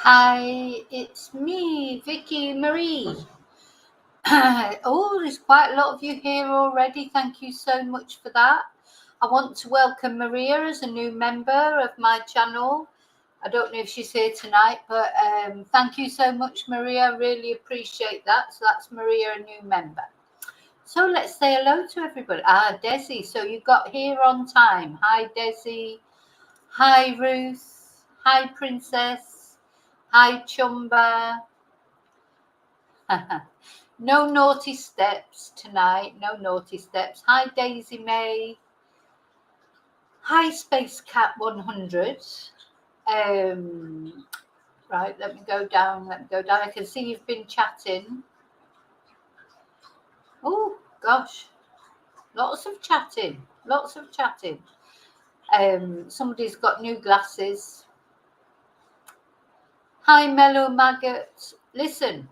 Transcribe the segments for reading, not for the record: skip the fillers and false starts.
Hi, it's me, Vicky Marie. Oh, there's quite a lot of you here already. Thank you so much for that. I want to welcome Maria as a new member of my channel. I don't know if she's here tonight, but thank you so much, Maria. I really appreciate that. So that's Maria, a new member. So let's say hello to everybody. Desi, so you got here on time. Hi, Desi. Hi, Ruth. Hi, Princess. Hi, Chumba. No naughty steps tonight. No naughty steps. Hi, Daisy May. Hi, Space Cat 100. Right, let me go down. I can see you've been chatting. Oh, gosh. Lots of chatting. Somebody's got new glasses. Hi, Mellow Maggot. Listen.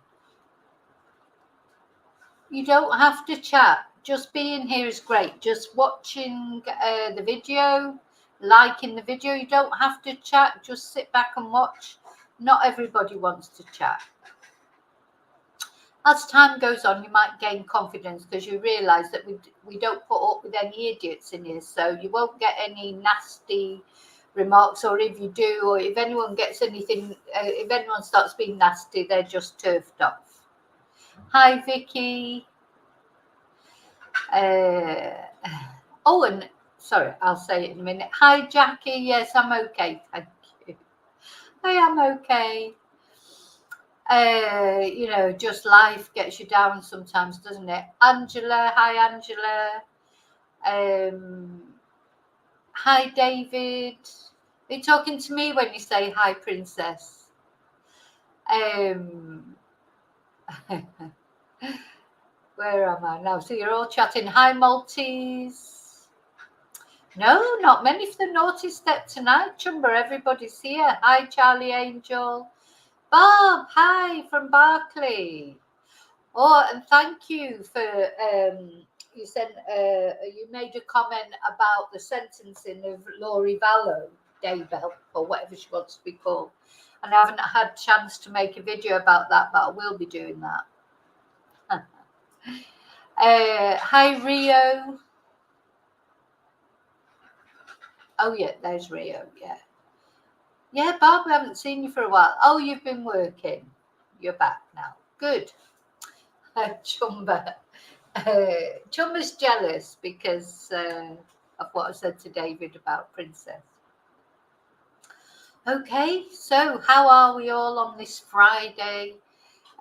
You don't have to chat. Just being here is great. Just watching the video, liking the video. You don't have to chat. Just sit back and watch. Not everybody wants to chat. As time goes on, you might gain confidence because you realise that we don't put up with any idiots in here. So you won't get any nasty remarks, or if you do, or if anyone gets anything, if anyone starts being nasty, they're just turfed off. Hi, Vicky. And sorry, I'll say it in a minute. Hi, Jackie. Yes, I'm okay. Thank you. I am okay. Just life gets you down sometimes, doesn't it? Angela. Hi, Angela. Hi, David. Are you talking to me when you say hi, Princess? Where am I now? So you're all chatting. Hi, Maltese. No, not many for the naughty step tonight, Chumba. Everybody's here. Hi, Charlie Angel. Bob, hi from Barclay. Oh, and thank you for you made a comment about the sentencing of Laurie Daybell, or whatever she wants to be called. And I haven't had a chance to make a video about that, but I will be doing that. Hi, Rio. Oh, yeah, there's Rio, yeah. Yeah, Bob, we haven't seen you for a while. Oh, you've been working. You're back now. Good. Chumba. Chumba's jealous because of what I said to David about Princess. Okay, so how are we all on this Friday?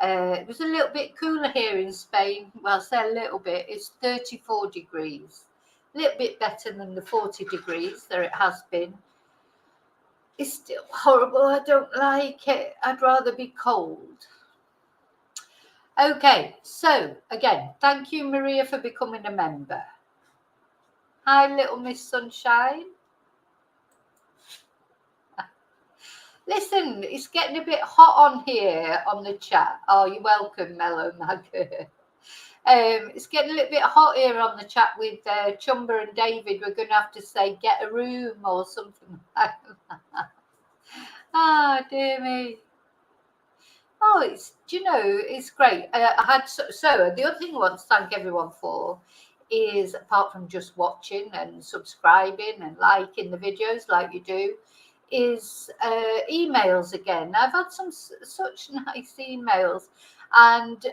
It was a little bit cooler here in Spain. Well, I say a little bit. It's 34 degrees. A little bit better than the 40 degrees that it has been. It's still horrible. I don't like it. I'd rather be cold. Okay, so again, thank you, Maria, for becoming a member. Hi, little Miss Sunshine. Listen, it's getting a bit hot on here on the chat. Oh, you're welcome, Mellow Maggot. It's getting a little bit hot here on the chat with Chumba and David. We're going to have to say, get a room or something like that. Ah, dear me. Oh, it's great. I had so the other thing I want to thank everyone for is, apart from just watching and subscribing and liking the videos like you do, is emails again. I've had some such nice emails, and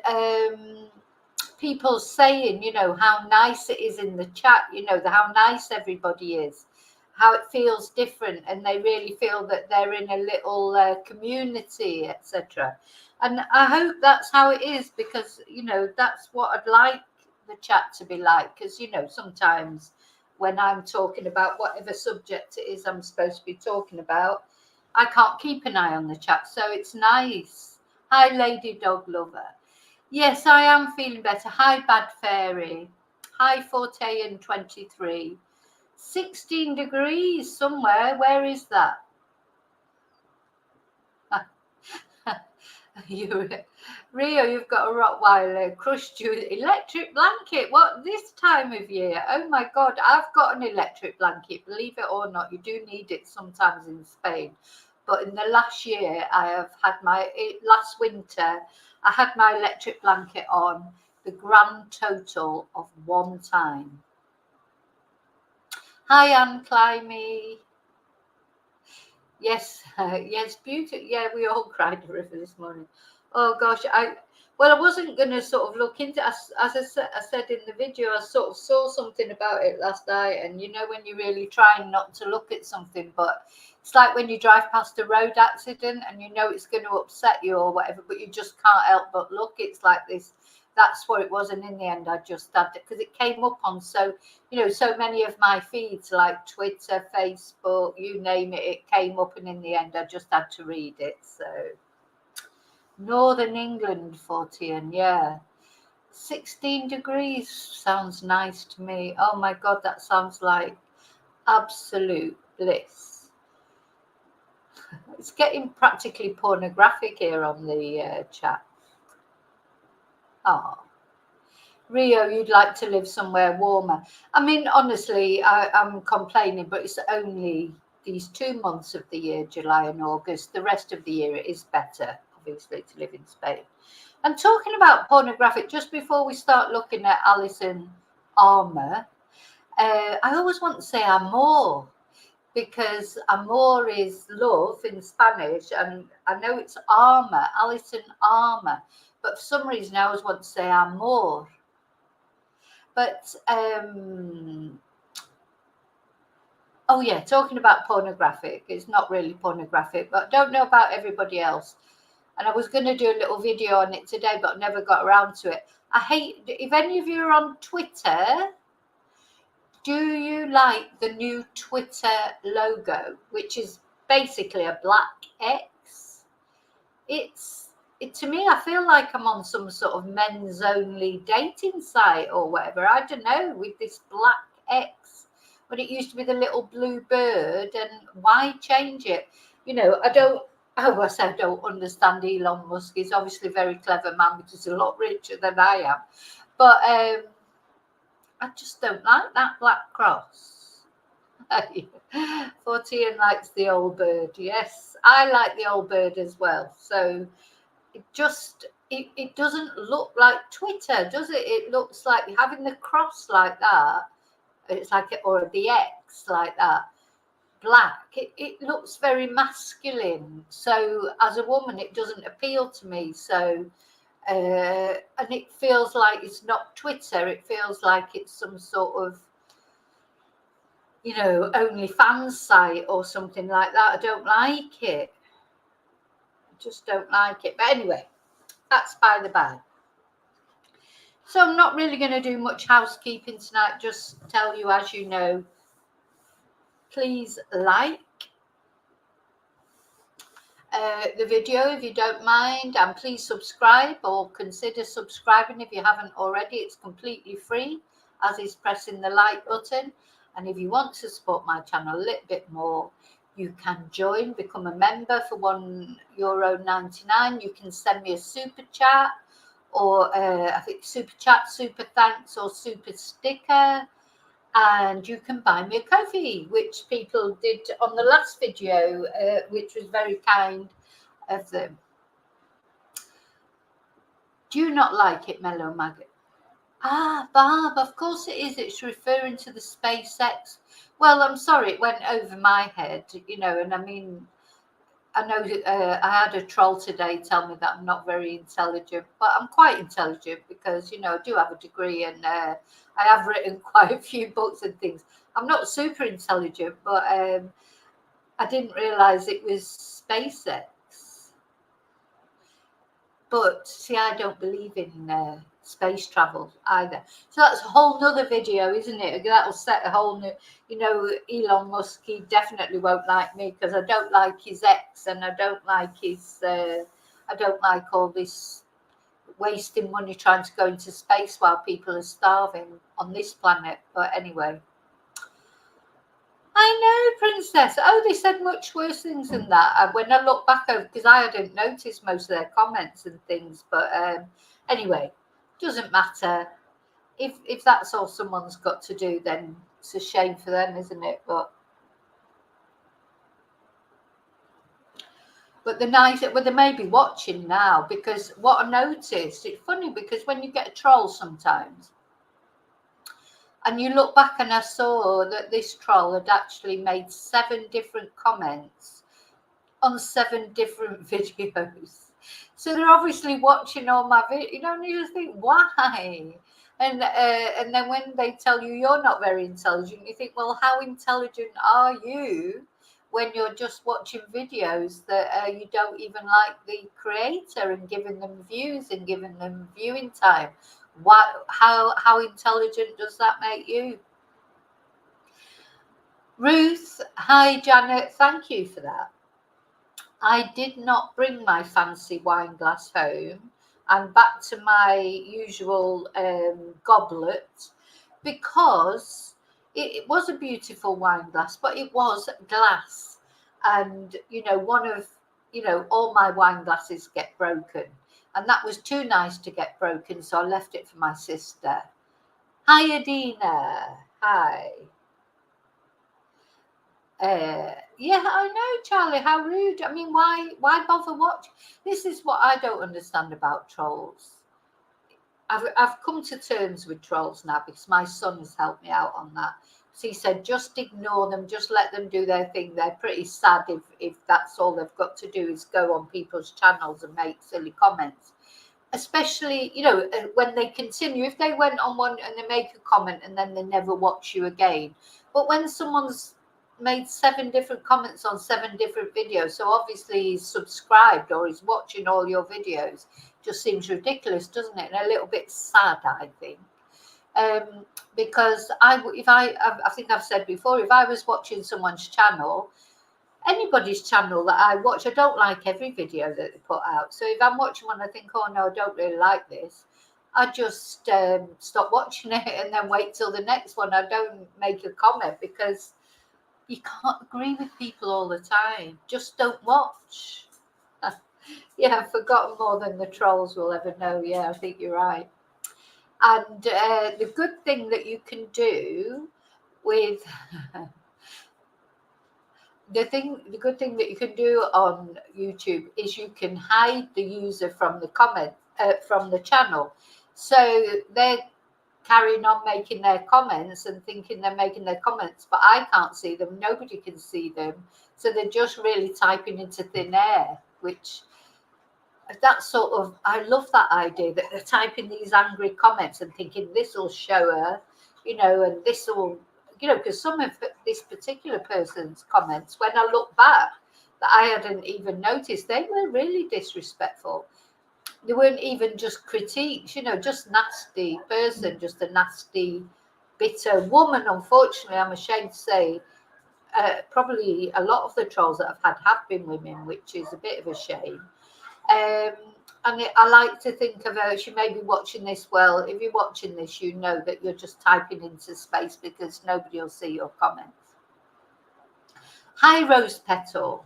people saying, how nice it is in the chat, how nice everybody is, how it feels different, and they really feel that they're in a little community, etc. And I hope that's how it is, because that's what I'd like the chat to be like, because sometimes when I'm talking about whatever subject it is I'm supposed to be talking about, I can't keep an eye on the chat, so it's nice. Hi, Lady Dog Lover. Yes, I am feeling better. Hi, Bad Fairy. Hi, Forte and 23. 16 degrees somewhere. Where is that? Rio, you've got a Rottweiler crushed you with electric blanket. What, this time of year? Oh my God, I've got an electric blanket. Believe it or not, you do need it sometimes in Spain. But in the last year, I have had last winter, I had my electric blanket on the grand total of 1 time. Hi, Anne Climby. Yes, yes, beautiful. Yeah, we all cried a river this morning. Oh gosh, I wasn't going to sort of look into, as I said in the video, I sort of saw something about it last night, and you know when you're really trying not to look at something, but it's like when you drive past a road accident and you know it's going to upset you or whatever, but you just can't help but look. It's like this. That's what it was, and in the end I just had it because it came up on so many of my feeds, like Twitter, Facebook, you name it, it came up, and in the end I just had to read it. So Northern England, 14, yeah, 16 degrees sounds nice to me. Oh my god, that sounds like absolute bliss. It's getting practically pornographic here on the chat. Oh, Rio, you'd like to live somewhere warmer. I mean, honestly, I'm complaining, but it's only these 2 months of the year, July and August. The rest of the year it is better, obviously, to live in Spain. And talking about pornographic, just before we start looking at Alison Armour, I always want to say amor, because amor is love in Spanish, and I know it's Armour, Alison Armour, but for some reason I always want to say amor. But oh yeah, talking about pornographic, it's not really pornographic, but I don't know about everybody else. And I was going to do a little video on it today, but I never got around to it. I hate, if any of you are on Twitter, do you like the new Twitter logo, which is basically a black X? To me, I feel like I'm on some sort of men's only dating site or whatever. I don't know, with this black X, but it used to be the little blue bird, and why change it? You know, I don't understand Elon Musk. He's obviously a very clever man because he's a lot richer than I am. But I just don't like that black cross. 14 likes the old bird. Yes, I like the old bird as well. So it doesn't look like Twitter, does it? It looks like having the cross like that. It's like, or the X like that, black. It looks very masculine. So as a woman, it doesn't appeal to me. So, and it feels like it's not Twitter. It feels like it's some sort of, you know, OnlyFans site or something like that. I don't like it. I just don't like it. But anyway, that's by the by. So I'm not really going to do much housekeeping tonight. Just tell you, as you know, please like the video if you don't mind, and please subscribe or consider subscribing if you haven't already. It's completely free, as is pressing the like button. And if you want to support my channel a little bit more, you can join, become a member for €1.99. You can send me a super chat, or I think super chat, super thanks, or super sticker. And you can buy me a coffee, which people did on the last video, which was very kind of them. Do you not like it, Mellow Maggot? Ah, Barb, of course it is. It's referring to the SpaceX. Well, I'm sorry, it went over my head, you know, and I mean, I know I had a troll today tell me that I'm not very intelligent, but I'm quite intelligent because, you know, I do have a degree, and I have written quite a few books and things. I'm not super intelligent, but I didn't realise it was SpaceX. But see, I don't believe in space travel either. So that's a whole nother video, isn't it? That'll set a whole new, you know, Elon Musk, he definitely won't like me because I don't like his ex, and I don't like his, I don't like all this wasting money trying to go into space while people are starving on this planet. But anyway. I know, Princess. Oh, they said much worse things than that. When I look back over, because I hadn't noticed most of their comments and things. But anyway, doesn't matter. If that's all someone's got to do, then it's a shame for them, isn't it? But But they may be watching now, because what I noticed, it's funny because when you get a troll sometimes, and you look back, and I saw that this troll had actually made 7 different comments on 7 different videos. So they're obviously watching all my videos, and you just think, why? And then when they tell you you're not very intelligent, you think, well, how intelligent are you when you're just watching videos that you don't even like the creator, and giving them views and giving them viewing time? How intelligent does that make you? Ruth, hi Janet, thank you for that. I did not bring my fancy wine glass home. I'm back to my usual goblet, because it was a beautiful wine glass, but it was glass. And, all my wine glasses get broken. And that was too nice to get broken, so I left it for my sister. Hi, Adina. Hi. Yeah, I know, Charlie. How rude. I mean, why bother watch? This is what I don't understand about trolls. I've come to terms with trolls now, because my son has helped me out on that. So he said, just ignore them, just let them do their thing. They're pretty sad if that's all they've got to do is go on people's channels and make silly comments. Especially, when they continue, if they went on one and they make a comment and then they never watch you again. But when someone's made 7 different comments on 7 different videos, so obviously he's subscribed or he's watching all your videos, just seems ridiculous, doesn't it? And a little bit sad, I think. Because I think I've said before, if I was watching someone's channel, anybody's channel that I watch, I don't like every video that they put out. So if I'm watching one, I think, oh no, I don't really like this, I just stop watching it and then wait till the next one. I don't make a comment, because you can't agree with people all the time. Just don't watch. Yeah, I've forgotten more than the trolls will ever know. Yeah, I think you're right. And the good thing that you can do with the good thing that you can do on YouTube is you can hide the user from the comment from the channel. So they're carrying on making their comments and thinking they're making their comments, but I can't see them. Nobody can see them. So they're just really typing into thin air, which that sort of, I love that idea that they're typing these angry comments and thinking this will show her, and this will, because some of this particular person's comments, when I look back, that I hadn't even noticed, they were really disrespectful. They weren't even just critiques, just nasty person, just a nasty, bitter woman. Unfortunately, I'm ashamed to say, probably a lot of the trolls that I've had have been women, which is a bit of a shame. And I like to think of her, she may be watching this. Well, if you're watching this, you know that you're just typing into space, because nobody will see your comments. Hi, Rose Petal.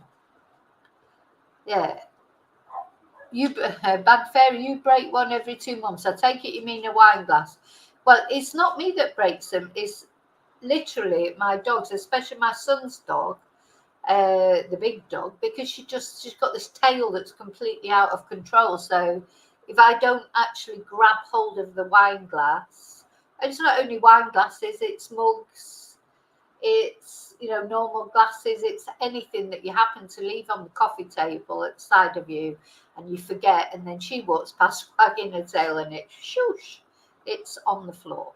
Yeah. You bad fairy, you break one every 2 months. I take it you mean a wine glass. Well, it's not me that breaks them. It's literally my dogs, especially my son's dog, the big dog, because she's got this tail that's completely out of control. So if I don't actually grab hold of the wine glass, and it's not only wine glasses, it's mugs, it's normal glasses, it's anything that you happen to leave on the coffee table at the side of you and you forget, and then she walks past wagging her tail and it's on the floor.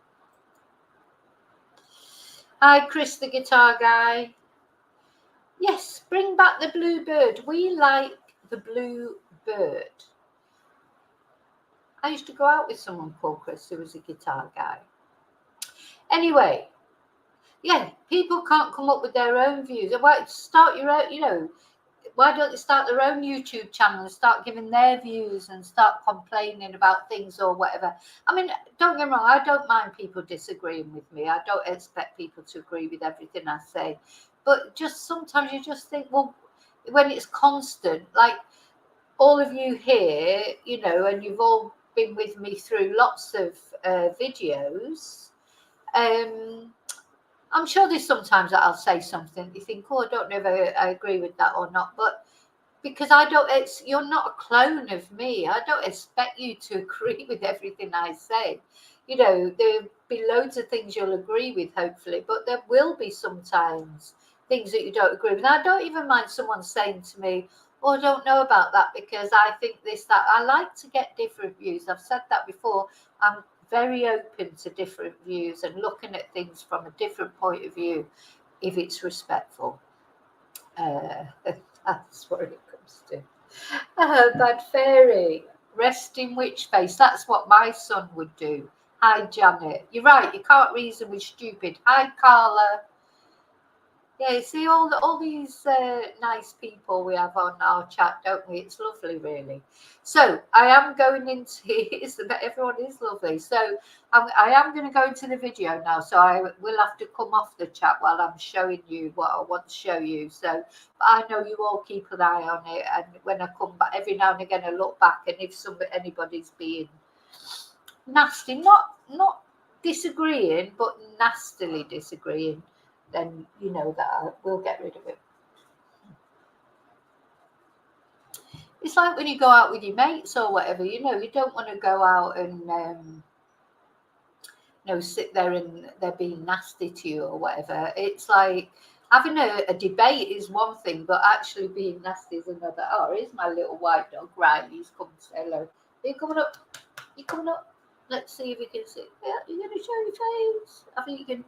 Hi, Chris, the guitar guy. Yes, bring back the blue bird. We like the blue bird. I used to go out with someone called Chris who was a guitar guy. Anyway, yeah, people can't come up with their own views. Why start your own, why don't they start their own YouTube channel and start giving their views and start complaining about things or whatever? I mean, don't get me wrong, I don't mind people disagreeing with me. I don't expect people to agree with everything I say. But just sometimes you just think, well, when it's constant, like all of you here, and you've all been with me through lots of videos, I'm sure there's sometimes that I'll say something you think, oh, I don't know if I agree with that or not. But because you're not a clone of me. I don't expect you to agree with everything I say. There'll be loads of things you'll agree with, hopefully, but there will be sometimes things that you don't agree with. And I don't even mind someone saying to me, oh, I don't know about that because I think this, that. I like to get different views. I've said that before. I'm very open to different views and looking at things from a different point of view if it's respectful. That's what it comes to. Bad fairy, resting witch face. That's what my son would do. Hi, Janet. You're right. You can't reason with stupid. Hi, Carla. Yeah, you see all these nice people we have on our chat, don't we? It's lovely, really. So I am going into everyone is lovely. So I am going to go into the video now. So I will have to come off the chat while I'm showing you what I want to show you. So I know you all keep an eye on it, and when I come back, every now and again I look back, and if anybody's being nasty, not disagreeing, but nastily disagreeing, then you know that we'll get rid of it. It's like when you go out with your mates or whatever, you don't want to go out and sit there and they're being nasty to you or whatever. It's like having a debate is one thing, but actually being nasty is another. Oh, here's my little white dog, Riley's come to say hello. Are you coming up? You coming up? Let's see if you can see. Yeah, you're going to show your face. I think you can.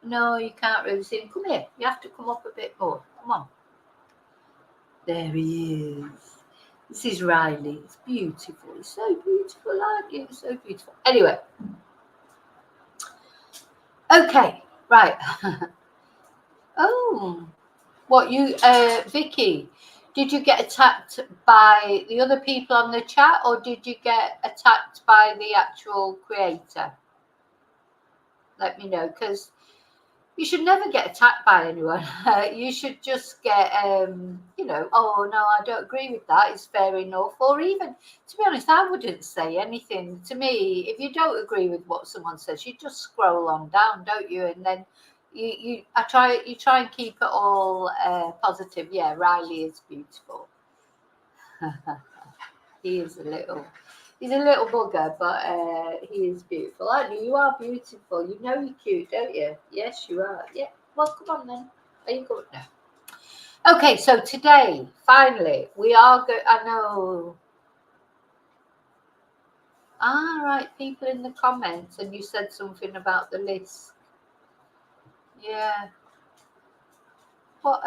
No, you can't really see him. Come here. You have to come up a bit more. Come on. There he is. This is Riley. It's beautiful. It's so beautiful, aren't you? It's so beautiful. Anyway. Okay. Right. Oh. What you, Vicky, did you get attacked by the other people on the chat, or did you get attacked by the actual creator? Let me know, because you should never get attacked by anyone. You should just get, oh, no, I don't agree with that. It's fair enough. Or even, to be honest, I wouldn't say anything. To me, if you don't agree with what someone says, you just scroll on down, don't you? And then you try and keep it all positive. Yeah, Riley is beautiful. He's a little bugger, but he is beautiful, aren't you? You are beautiful. You know you're cute, don't you? Yes, you are. Yeah. Well, come on then. Are you good now? Okay, so today, finally, we are going. I know. Right, people in the comments, and you said something about the list. Yeah. What?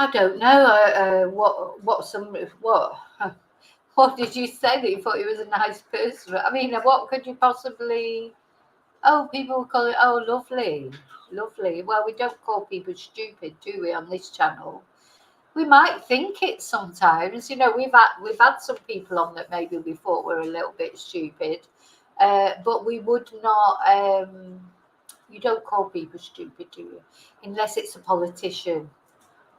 I don't know. What did you say that you thought he was a nice person? I mean, what could you possibly? Oh, people call it. Oh, lovely, lovely. Well, we don't call people stupid, do we, on this channel? We might think it sometimes. We've had some people on that maybe we thought were a little bit stupid, but we would not. You don't call people stupid, do you? Unless it's a politician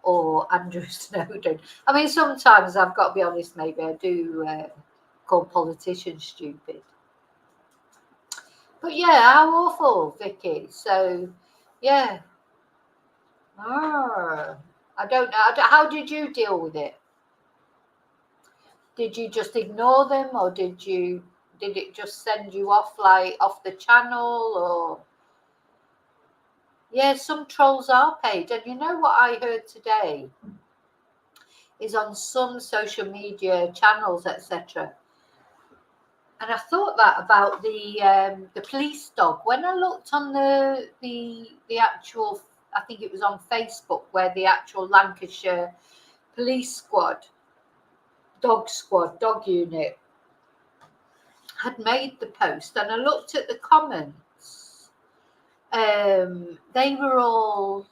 or Andrew Snowden. I mean, sometimes I've got to be honest, maybe I do call politicians stupid. But yeah, how awful, Vicky. So, yeah. I don't know. How did you deal with it? Did you just ignore them, or did it just send you off off the channel, or? Yeah, some trolls are paid. And you know what I heard today is on some social media channels, etc. And I thought that about the police dog. When I looked on the actual, I think it was on Facebook, where the actual Lancashire police squad, dog unit, had made the post, and I looked at the comments. They were all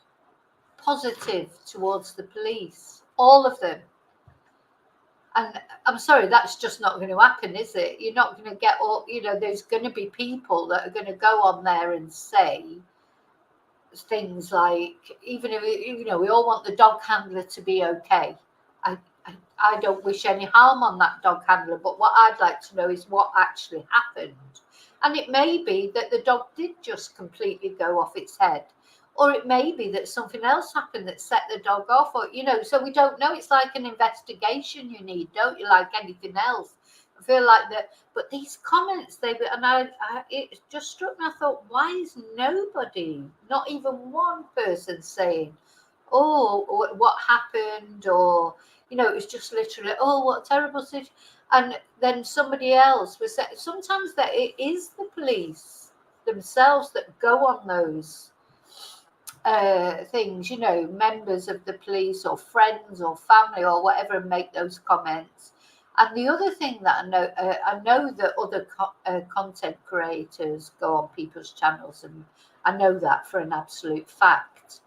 positive towards the police, all of them. And I'm sorry, that's just not going to happen, is it? You're not going to get all, there's going to be people that are going to go on there and say things like, even if, we all want the dog handler to be okay. I don't wish any harm on that dog handler, but what I'd like to know is what actually happened. And it may be that the dog did just completely go off its head, or it may be that something else happened that set the dog off, or so we don't know. It's like an investigation you need, don't you, like anything else. I feel like that. But these comments, it just struck me. I thought, why is nobody, not even one person, saying, oh, what happened, or it was just literally, oh, what a terrible situation. And then somebody else was saying, sometimes that it is the police themselves that go on those things, members of the police or friends or family or whatever, and make those comments. And the other thing that I know that other content creators go on people's channels, and I know that for an absolute fact.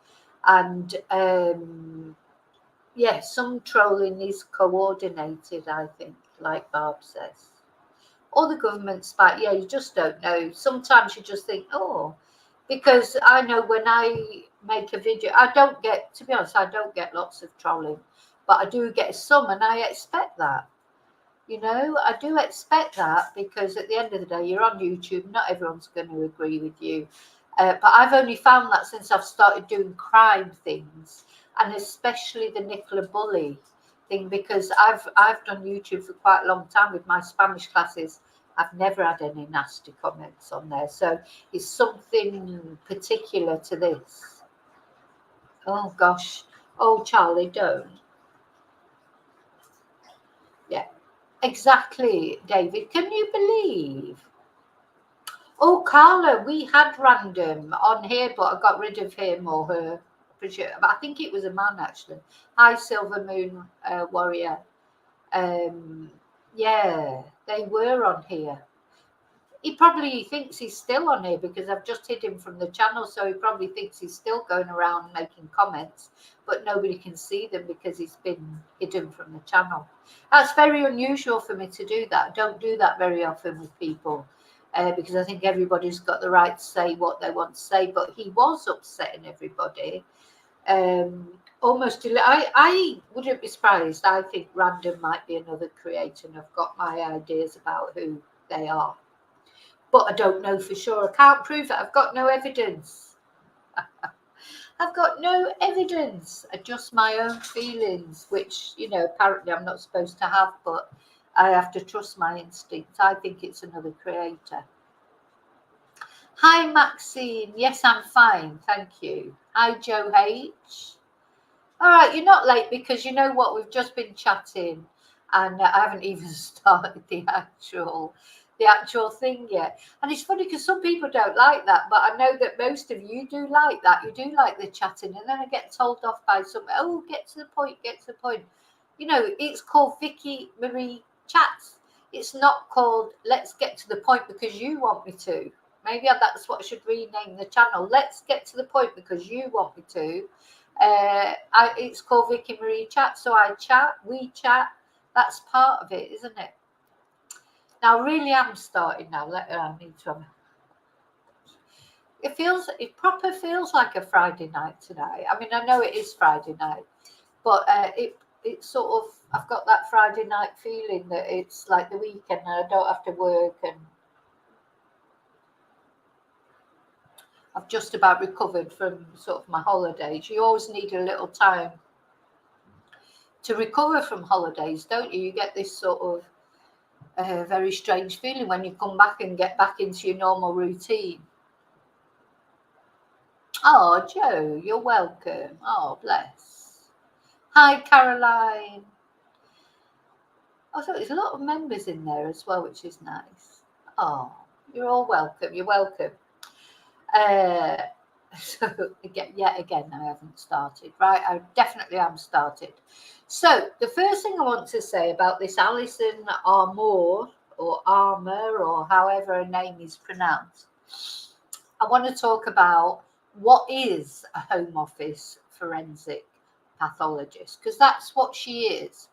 And some trolling is coordinated, I think, like Barb says. Or the government spy. Yeah, you just don't know. Sometimes you just think, oh, because I know when I make a video, to be honest, I don't get lots of trolling, but I do get some, and I expect that. I do expect that, because at the end of the day, you're on YouTube. Not everyone's going to agree with you. But I've only found that since I've started doing crime things, and especially the Nicola bully thing, because I've done YouTube for quite a long time with my Spanish classes. I've never had any nasty comments on there. So it's something particular to this. Oh, gosh. Oh, Charlie, don't. Yeah, exactly, David. Can you believe? Oh, Carla, we had random on here, but I got rid of him or her. I think it was a man, actually. Hi, Silver Moon Warrior. Yeah, they were on here. He probably thinks he's still on here, because I've just hid him from the channel, so he probably thinks he's still going around making comments, but nobody can see them because he's been hidden from the channel. That's very unusual for me to do that. I don't do that very often with people, because I think everybody's got the right to say what they want to say, but he was upsetting everybody. I wouldn't be surprised. I think Random might be another creator, and I've got my ideas about who they are, but I don't know for sure. I can't prove it. I've got no evidence. I've got no evidence. Just my own feelings, which, apparently I'm not supposed to have, but I have to trust my instincts. I think it's another creator. Hi, Maxine. Yes, I'm fine. Thank you. Hi, Joe H. All right, you're not late, because you know what? We've just been chatting, and I haven't even started the actual thing yet. And it's funny, because some people don't like that, but I know that most of you do like that. You do like the chatting, and then I get told off by someone, oh, get to the point. It's called Vicky Marie Chats. It's not called Let's Get to the Point because you want me to. Maybe that's what I should rename the channel. Let's Get to the Point because you want me to. It's called Vicky Marie Chat. So I chat, we chat. That's part of it, isn't it? Now, really, I'm starting now. I need to. It proper feels like a Friday night tonight. I mean, I know it is Friday night, but it's sort of, I've got that Friday night feeling that it's like the weekend and I don't have to work, and I've just about recovered from sort of my holidays. You always need a little time to recover from holidays, don't you? You get this sort of very strange feeling when you come back and get back into your normal routine. Oh, Joe, you're welcome. Oh, bless. Hi, Caroline. Oh, so there's a lot of members in there as well, which is nice. Oh, you're all welcome. You're welcome. So yet again, I haven't started. Right, I definitely am started. So the first thing I want to say about this Alison Armour, or Armour, or however her name is pronounced, I want to talk about what is a home office forensic pathologist, because that's what she is.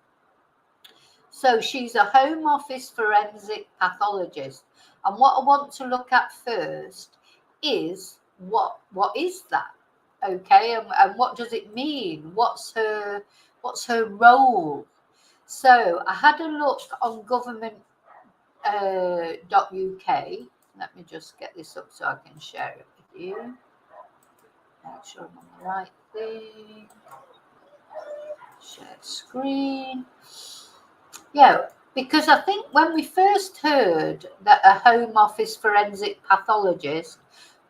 So she's a home office forensic pathologist, and what I want to look at first is what is that, okay, and what does it mean? What's her role? So I had a look on government.uk. Let me just get this up so I can share it with you. There make sure I'm on the right thing. Share screen. Yeah, because I think when we first heard that a Home Office forensic pathologist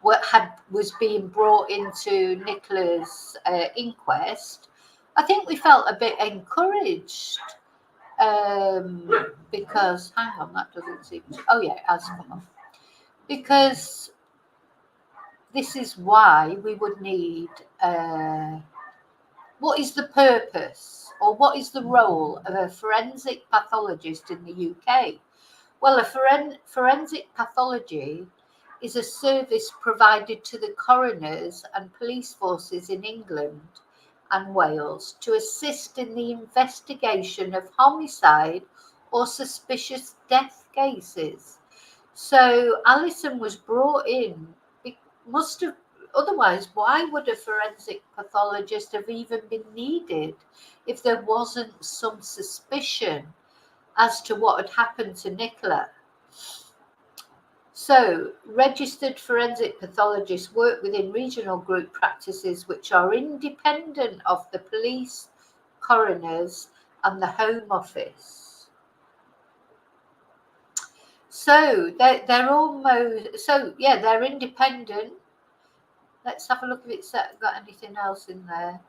was being brought into Nicola's inquest, I think we felt a bit encouraged because, hang on, that doesn't seem to, oh yeah, it has come up. Because this is why we would need, what is the purpose or what is the role of a forensic pathologist in the UK? Well, a forensic pathology is a service provided to the coroners and police forces in England and Wales to assist in the investigation of homicide or suspicious death cases. So Alison was brought in, must have, otherwise, why would a forensic pathologist have even been needed if there wasn't some suspicion as to what had happened to Nicola? So, registered forensic pathologists work within regional group practices which are independent of the police, coroners, and the Home Office. So they're almost, so yeah, they're independent. Let's have a look if it's got anything else in there.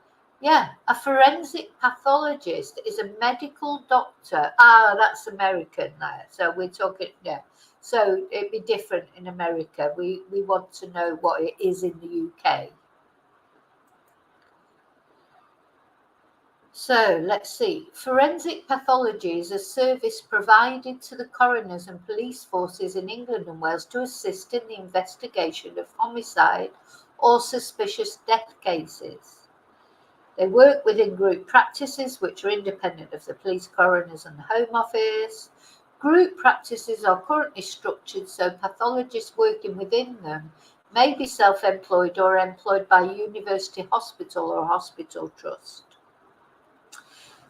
Yeah, a forensic pathologist is a medical doctor. Ah, that's American there. So we're talking, yeah. So it'd be different in America. We want to know what it is in the UK. So let's see. Forensic pathology is a service provided to the coroners and police forces in England and Wales to assist in the investigation of homicide or suspicious death cases. They work within group practices which are independent of the police, coroners and the Home Office. Group practices are currently structured so pathologists working within them may be self-employed or employed by a university hospital or hospital trust.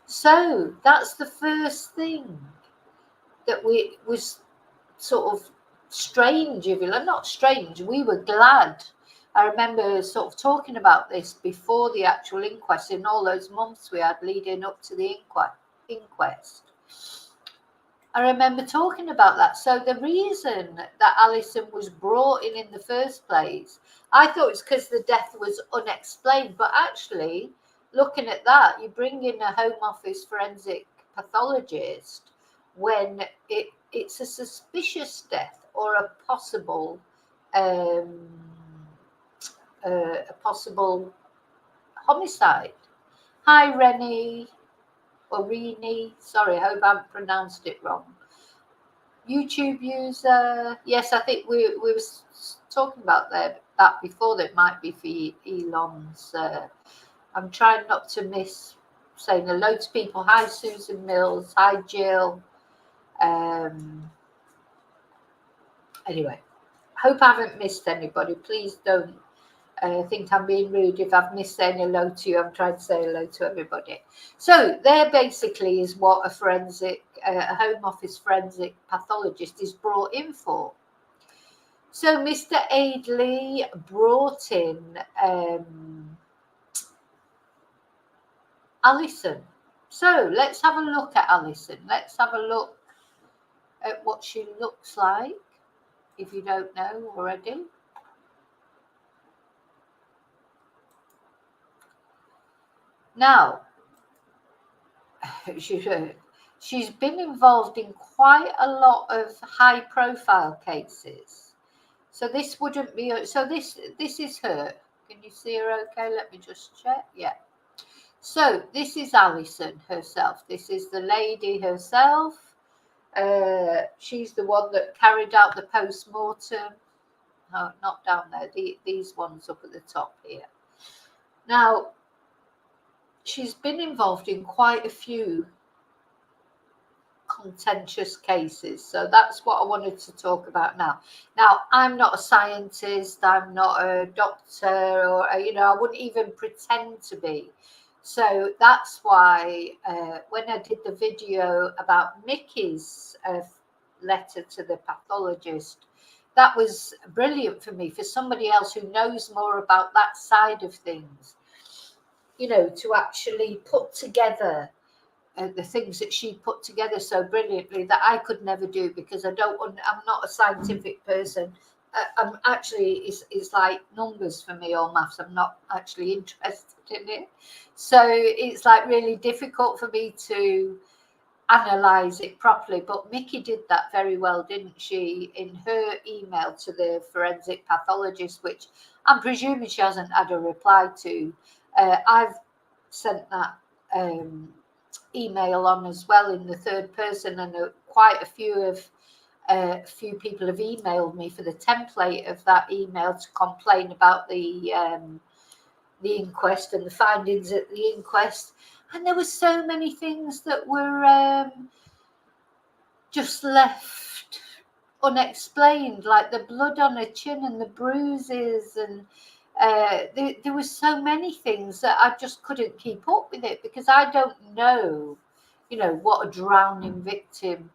So that's the first thing that was sort of strange, if you like. Not strange, we were glad. I remember sort of talking about this before the actual inquest, in all those months we had leading up to the inquest. I remember talking about that. So the reason that Alison was brought in the first place, I thought it was because the death was unexplained, but actually, looking at that, you bring in a Home Office forensic pathologist when it's a suspicious death or a possible homicide. Hi, Rennie. Or Rini, sorry, I hope I haven't pronounced it wrong. YouTube user, yes, I think we were talking about that before. That might be for Elon's. I'm trying not to miss saying hello to people. Hi, Susan Mills. Hi, Jill. Anyway, hope I haven't missed anybody. Please don't think I'm being rude if I've missed saying hello to you. I'm trying to say hello to everybody. So there basically is what a Home Office forensic pathologist is brought in for. So Mr. Aidley brought in Alison. So let's have a look at Alison. Let's have a look at what she looks like, if you don't know already. Now, she's been involved in quite a lot of high-profile cases. So this wouldn't be. So this is her. Can you see her? Okay, let me just check. Yeah. So this is Alison herself. This is the lady herself. She's the one that carried out the post-mortem. No, not down there. These ones up at the top here. Now, she's been involved in quite a few contentious cases. So that's what I wanted to talk about now. Now, I'm not a scientist. I'm not a doctor, or, I wouldn't even pretend to be. So that's why when I did the video about Mickey's letter to the pathologist, that was brilliant for me, for somebody else who knows more about that side of things, you know, to actually put together the things that she put together so brilliantly that I could never do, because I'm not a scientific person. I'm actually, it's like numbers for me, or maths. I'm not actually interested in it. So it's like really difficult for me to analyze it properly. But Mickey did that very well, didn't she, in her email to the forensic pathologist, which I'm presuming she hasn't had a reply to. I've sent that email on as well in the third person, and quite a few people have emailed me for the template of that email to complain about the inquest and the findings at the inquest. And there were so many things that were just left unexplained, like the blood on her chin and the bruises, and there was so many things that I just couldn't keep up with it, because I don't know, you know, what a drowning victim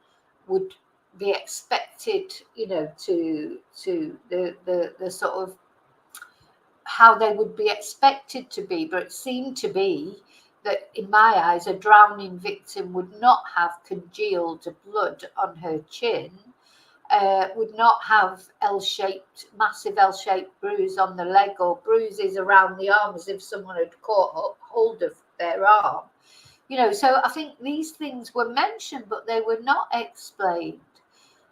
would be expected, you know, to the sort of how they would be expected to be. But it seemed to be that, in my eyes, a drowning victim would not have congealed blood on her chin, would not have massive L-shaped bruise on the leg, or bruises around the arm as if someone had caught hold of their arm. You know, so I think these things were mentioned, but they were not explained.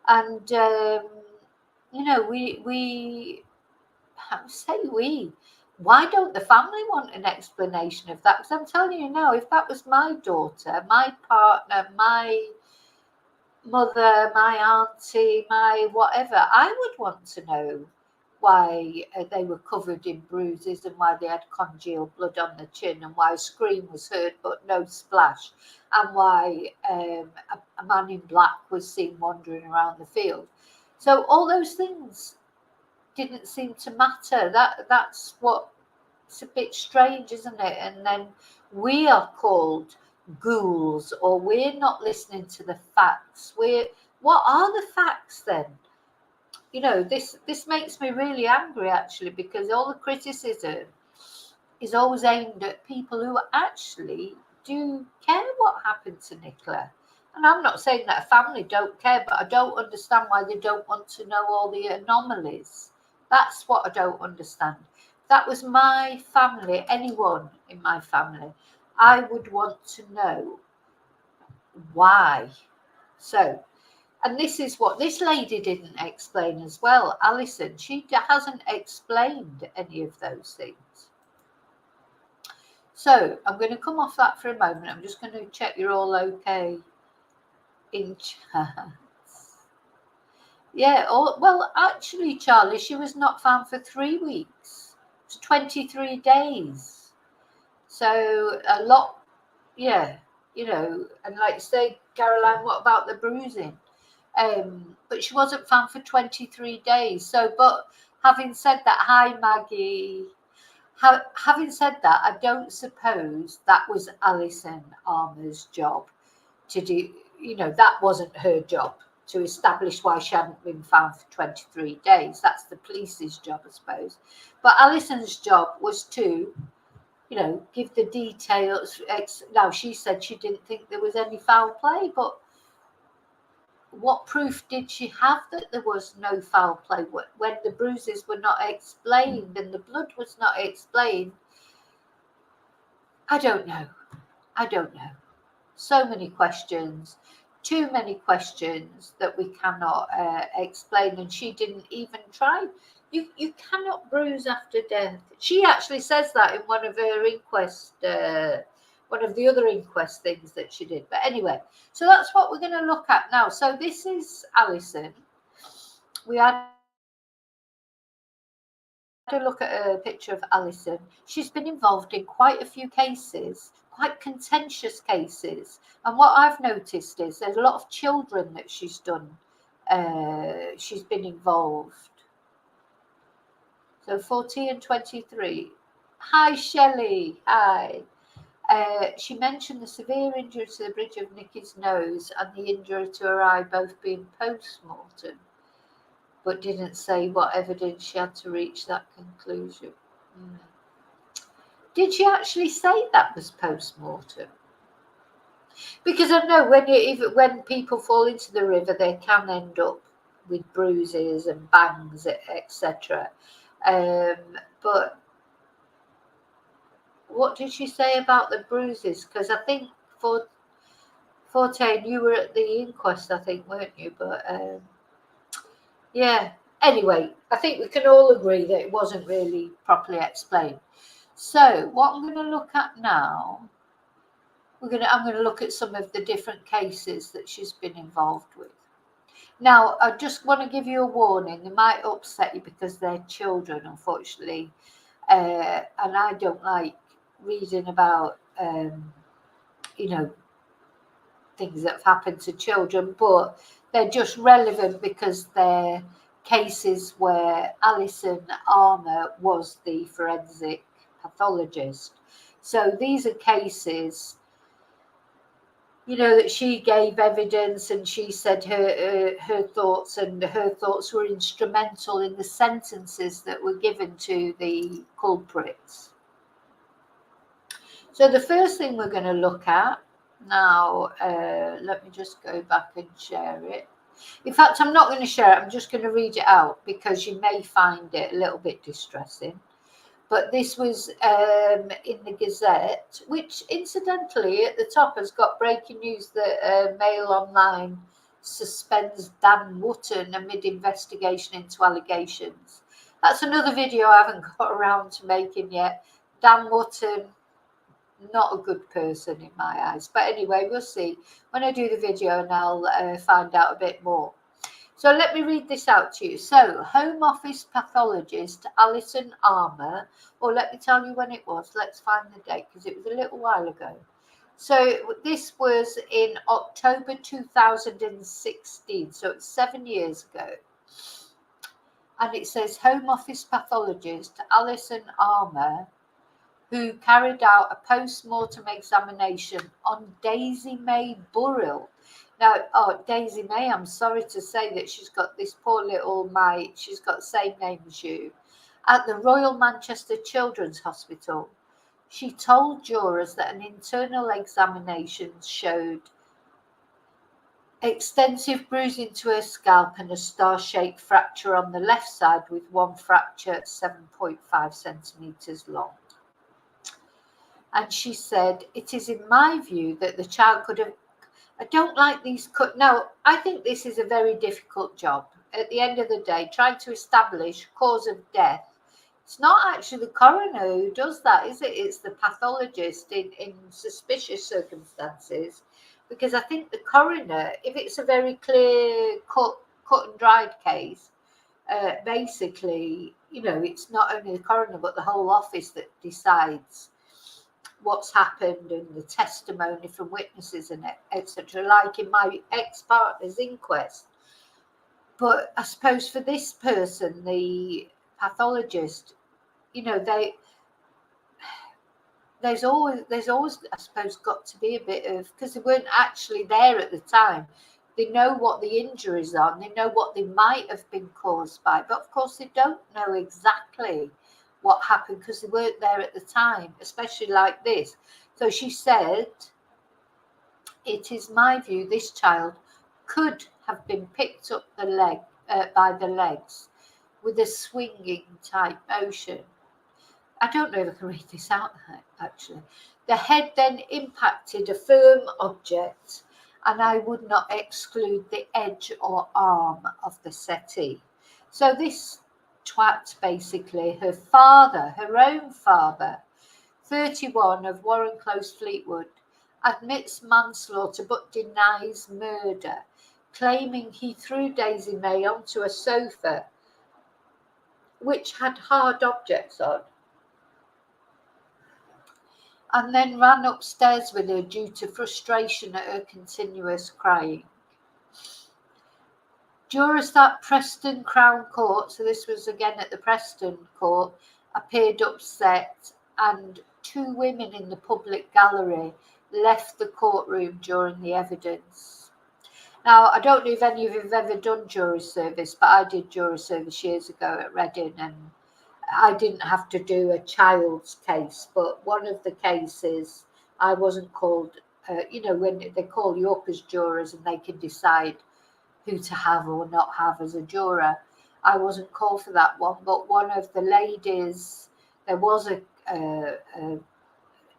And, you know, why don't the family want an explanation of that? Because I'm telling you now, if that was my daughter, my partner, my mother, my auntie, my whatever, I would want to know why they were covered in bruises, and why they had congealed blood on the chin, and why a scream was heard but no splash, and why a man in black was seen wandering around the field. So all those things didn't seem to matter. That's what, it's a bit strange, isn't it? And then we are called ghouls, or we're not listening to the facts. What are the facts then? You know, this makes me really angry, actually, because all the criticism is always aimed at people who actually do care what happened to Nicola. And I'm not saying that a family don't care, but I don't understand why they don't want to know all the anomalies. That's what I don't understand. If that was my family, anyone in my family, I would want to know why. So, and this is what this lady didn't explain as well, Alison. She hasn't explained any of those things. So I'm going to come off that for a moment. I'm just going to check you're all okay in chat. Yeah, well, actually, Charlie, she was not found for 3 weeks. It's 23 days. So a lot, yeah, you know, and like you say, Caroline, what about the bruising? But she wasn't found for 23 days. So, but having said that, hi, Maggie. Having said that, I don't suppose that was Alison Armour's job to do, you know, that wasn't her job to establish why she hadn't been found for 23 days. That's the police's job, I suppose. But Alison's job was to, you know, give the details. Now, she said she didn't think there was any foul play, but what proof did she have that there was no foul play when the bruises were not explained and the blood was not explained? I don't know. So many questions, too many questions that we cannot explain, and she didn't even try. You cannot bruise after death. She actually says that in one of her inquest, one of the other inquest things that she did. But anyway, so that's what we're going to look at now. So this is Alison. We had a look at a picture of Alison. She's been involved in quite a few cases, quite contentious cases. And what I've noticed is there's a lot of children that she's done. She's been involved. So 40 and 23. Hi, Shelley. Hi. She mentioned the severe injury to the bridge of Nikki's nose and the injury to her eye both being post-mortem. but didn't say what evidence she had to reach that conclusion. Did she actually say that was post-mortem? Because I know when people fall into the river, they can end up with bruises and bangs, etc. But what did she say about the bruises? Because I think Forte, you were at the inquest, I think, weren't you? But yeah. Anyway, I think we can all agree that it wasn't really properly explained. So what I'm going to look at now, I'm going to look at some of the different cases that she's been involved with. Now, I just want to give you a warning. They might upset you because they're children, unfortunately. And I don't like reading about, things that have happened to children, but they're just relevant because they're cases where Alison Armour was the forensic pathologist. So these are cases, that she gave evidence and she said her thoughts, and her thoughts were instrumental in the sentences that were given to the culprits. So the first thing we're going to look at now, let me just go back and share it. In fact, I'm not going to share it. I'm just going to read it out because you may find it a little bit distressing. But this was in the Gazette, which incidentally at the top has got breaking news that Mail Online suspends Dan Wootton amid investigation into allegations. That's another video I haven't got around to making yet. Dan Wootton, not a good person in my eyes. But anyway, we'll see when I do the video and I'll find out a bit more. So let me read this out to you. So, Home Office pathologist Alison Armour, or let me tell you when it was. Let's find the date because it was a little while ago. So this was in October 2016, so it's 7 years ago. And it says Home Office pathologist Alison Armour, who carried out a post-mortem examination on Daisy May Burrill. Now, Daisy May, I'm sorry to say that she's got this poor little mite, she's got the same name as you, at the Royal Manchester Children's Hospital. She told jurors that an internal examination showed extensive bruising to her scalp and a star-shaped fracture on the left side with one fracture 7.5 centimetres long. And she said, it is in my view that the child could have, I don't like these cut. Now, I think this is a very difficult job. At the end of the day, trying to establish cause of death. It's not actually the coroner who does that, is it? It's the pathologist in suspicious circumstances. Because I think the coroner, if it's a very clear cut and dried case, basically, it's not only the coroner, but the whole office that decides what's happened and the testimony from witnesses and etc., like in my ex-partner's inquest. But I suppose for this person, the pathologist, there's always I suppose got to be a bit of, because they weren't actually there at the time. They know what the injuries are and they know what they might have been caused by, but of course they don't know exactly what happened because they weren't there at the time, especially like this. So she said, it is my view this child could have been picked up by the legs with a swinging type motion. I don't know if I can read this out actually. The head then impacted a firm object, and I would not exclude the edge or arm of the settee. So this twat, basically, her own father, 31 of Warren Close, Fleetwood, admits manslaughter but denies murder, claiming he threw Daisy May onto a sofa which had hard objects on and then ran upstairs with her due to frustration at her continuous crying. Jurors at Preston Crown Court, so this was again at the Preston Court, appeared upset, and two women in the public gallery left the courtroom during the evidence. Now, I don't know if any of you have ever done jury service, but I did jury service years ago at Reading, and I didn't have to do a child's case, but one of the cases I wasn't called, when they call you up as jurors and they can decide who to have or not have as a juror. I wasn't called for that one, but one of the ladies, there was a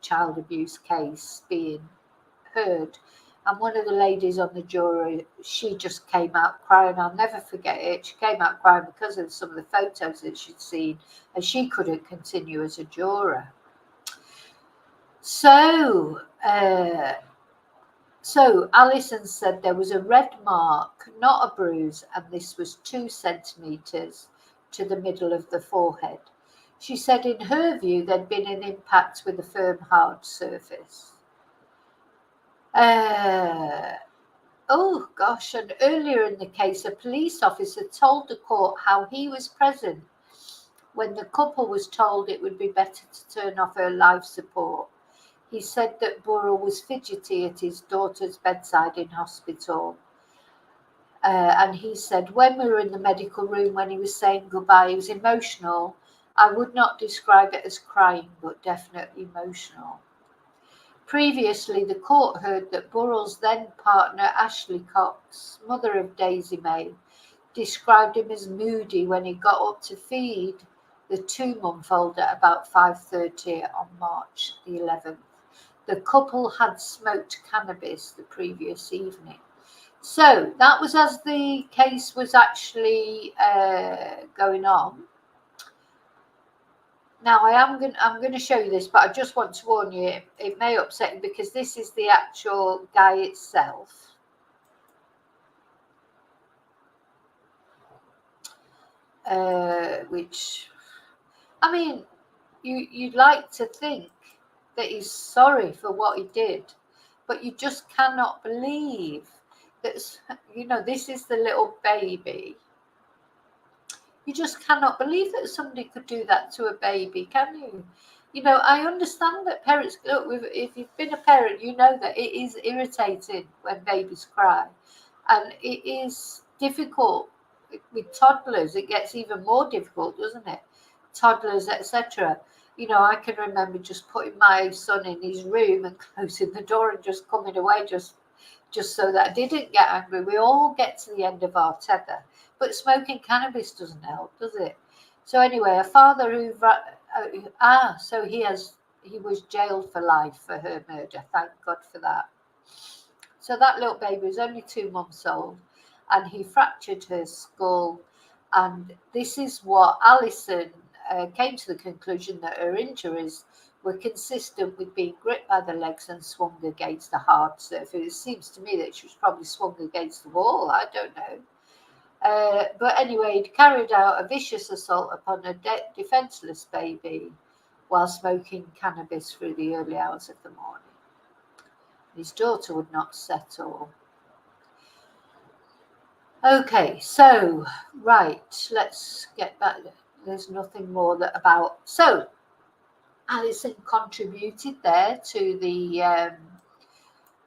child abuse case being heard, and one of the ladies on the jury, she just came out crying. I'll never forget it. She came out crying because of some of the photos that she'd seen, and she couldn't continue as a juror. So Alison said there was a red mark, not a bruise, and this was 2 centimetres to the middle of the forehead. She said in her view there'd been an impact with a firm, hard surface. Oh gosh, and earlier in the case, a police officer told the court how he was present when the couple was told it would be better to turn off her life support. He said that Burrill was fidgety at his daughter's bedside in hospital. And he said, when we were in the medical room, when he was saying goodbye, he was emotional. I would not describe it as crying, but definitely emotional. Previously, the court heard that Burrill's then partner, Ashley Cox, mother of Daisy May, described him as moody when he got up to feed the 2-month-old at about 5:30 on March the 11th. The couple had smoked cannabis the previous evening. So that was as the case was actually going on. Now I'm going to show you this, but I just want to warn you, it may upset you because this is the actual guy itself. Which, I mean, you'd like to think that he's sorry for what he did, but you just cannot believe that, this is the little baby. You just cannot believe that somebody could do that to a baby, can you? I understand that parents, look, if you've been a parent, you know that it is irritating when babies cry. And it is difficult with toddlers. It gets even more difficult, doesn't it? Toddlers, etc. I can remember just putting my son in his room and closing the door and just coming away just so that I didn't get angry. We all get to the end of our tether. But smoking cannabis doesn't help, does it? So anyway, a father he was jailed for life for her murder. Thank God for that. So that little baby was only 2 months old, and he fractured her skull. And this is what Alison came to the conclusion that her injuries were consistent with being gripped by the legs and swung against a hard surface. It seems to me that she was probably swung against the wall. I don't know. But anyway, he'd carried out a vicious assault upon a defenseless baby while smoking cannabis through the early hours of the morning. His daughter would not settle. Okay, so, right, let's get back. There's nothing more about. So, Alison contributed there to the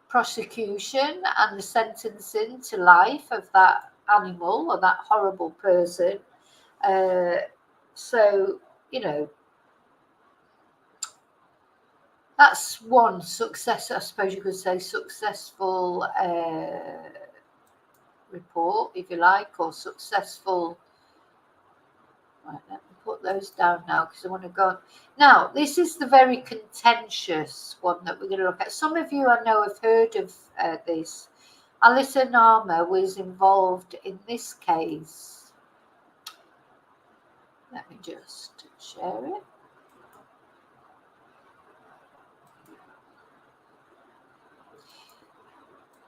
prosecution and the sentencing to life of that animal or that horrible person. So, that's one success, I suppose you could say, successful report, if you like, or successful. Right, let me put those down now because I want to go. Now, this is the very contentious one that we're going to look at. Some of you I know have heard of this. Alison Armour was involved in this case. Let me just share it.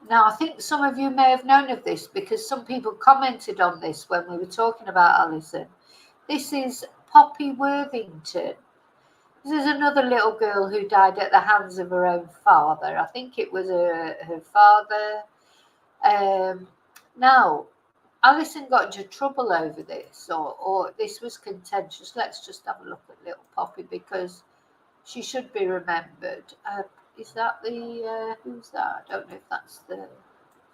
Now, I think some of you may have known of this because some people commented on this when we were talking about Alison. This is Poppi Worthington. This is another little girl who died at the hands of her own father. I think it was her father. Now, Alison got into trouble over this, or this was contentious. Let's just have a look at little Poppi because she should be remembered. Is that the, who's that? I don't know if that's the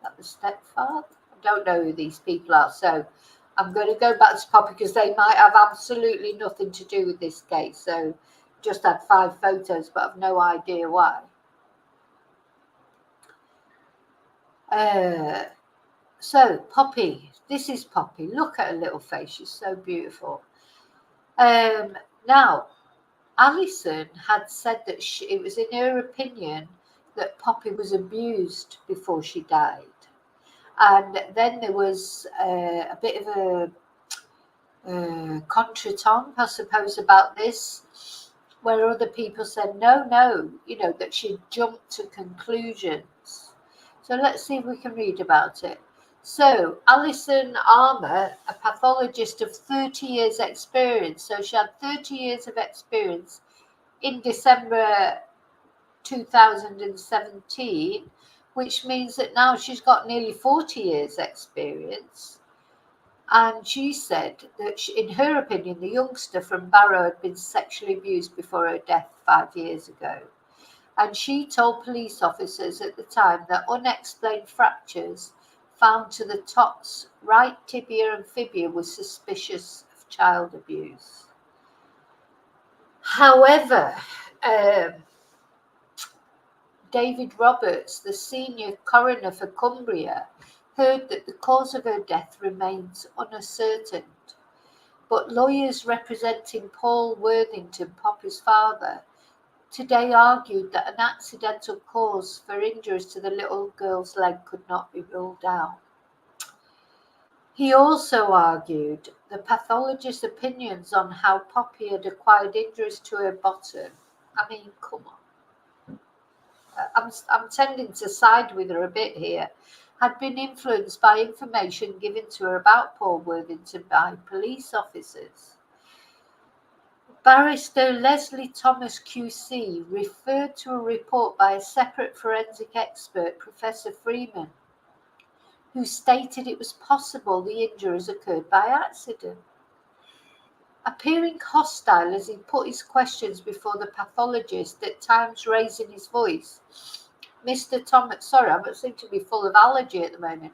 that the stepfather? I don't know who these people are, so I'm going to go back to Poppi because they might have absolutely nothing to do with this case. So just had 5 photos, but I've no idea why. So Poppi, this is Poppi. Look at her little face. She's so beautiful. Now, Alison had said that it was in her opinion that Poppi was abused before she died. And then there was a bit of a contretemps, I suppose, about this, where other people said, no, you know, that she jumped to conclusions. So let's see if we can read about it. So Alison Armour, a pathologist of 30 years experience, so she had 30 years of experience in December 2017, which means that now she's got nearly 40 years experience. And she said that in her opinion, the youngster from Barrow had been sexually abused before her death 5 years ago. And she told police officers at the time that unexplained fractures found to the top's right tibia and fibula was suspicious of child abuse. However, David Roberts, the senior coroner for Cumbria, heard that the cause of her death remains unascertained. But lawyers representing Paul Worthington, Poppi's father, today argued that an accidental cause for injuries to the little girl's leg could not be ruled out. He also argued the pathologist's opinions on how Poppi had acquired injuries to her bottom. I mean, come on. I'm tending to side with her a bit here. Had been influenced by information given to her about Paul Worthington by police officers. Barrister Leslie Thomas QC referred to a report by a separate forensic expert, Professor Freeman, who stated it was possible the injuries occurred by accident. Appearing hostile as he put his questions before the pathologist, at times raising his voice, Mr. Thomas, sorry, I seem to be full of allergy at the moment.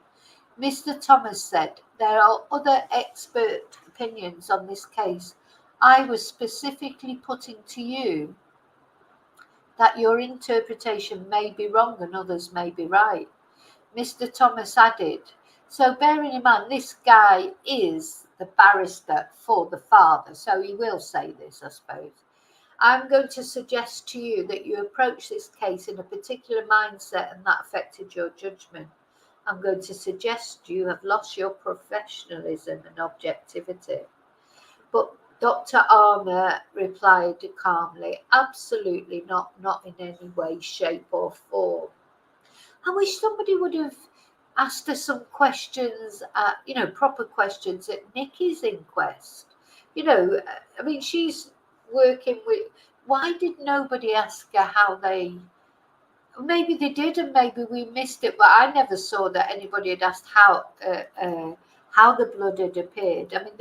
Mr. Thomas said, there are other expert opinions on this case. I was specifically putting to you that your interpretation may be wrong and others may be right. Mr. Thomas added, so bearing in mind this guy is the barrister for the father, so he will say this, I suppose. I'm going to suggest to you that you approach this case in a particular mindset and that affected your judgment. I'm going to suggest you have lost your professionalism and objectivity. But Dr. Armour replied calmly, absolutely not in any way, shape or form. I wish somebody would have asked her some questions, proper questions at Nikki's inquest. I mean, she's working with, why did nobody ask her how they, maybe they did and maybe we missed it, but I never saw that anybody had asked how the blood had appeared. I mean,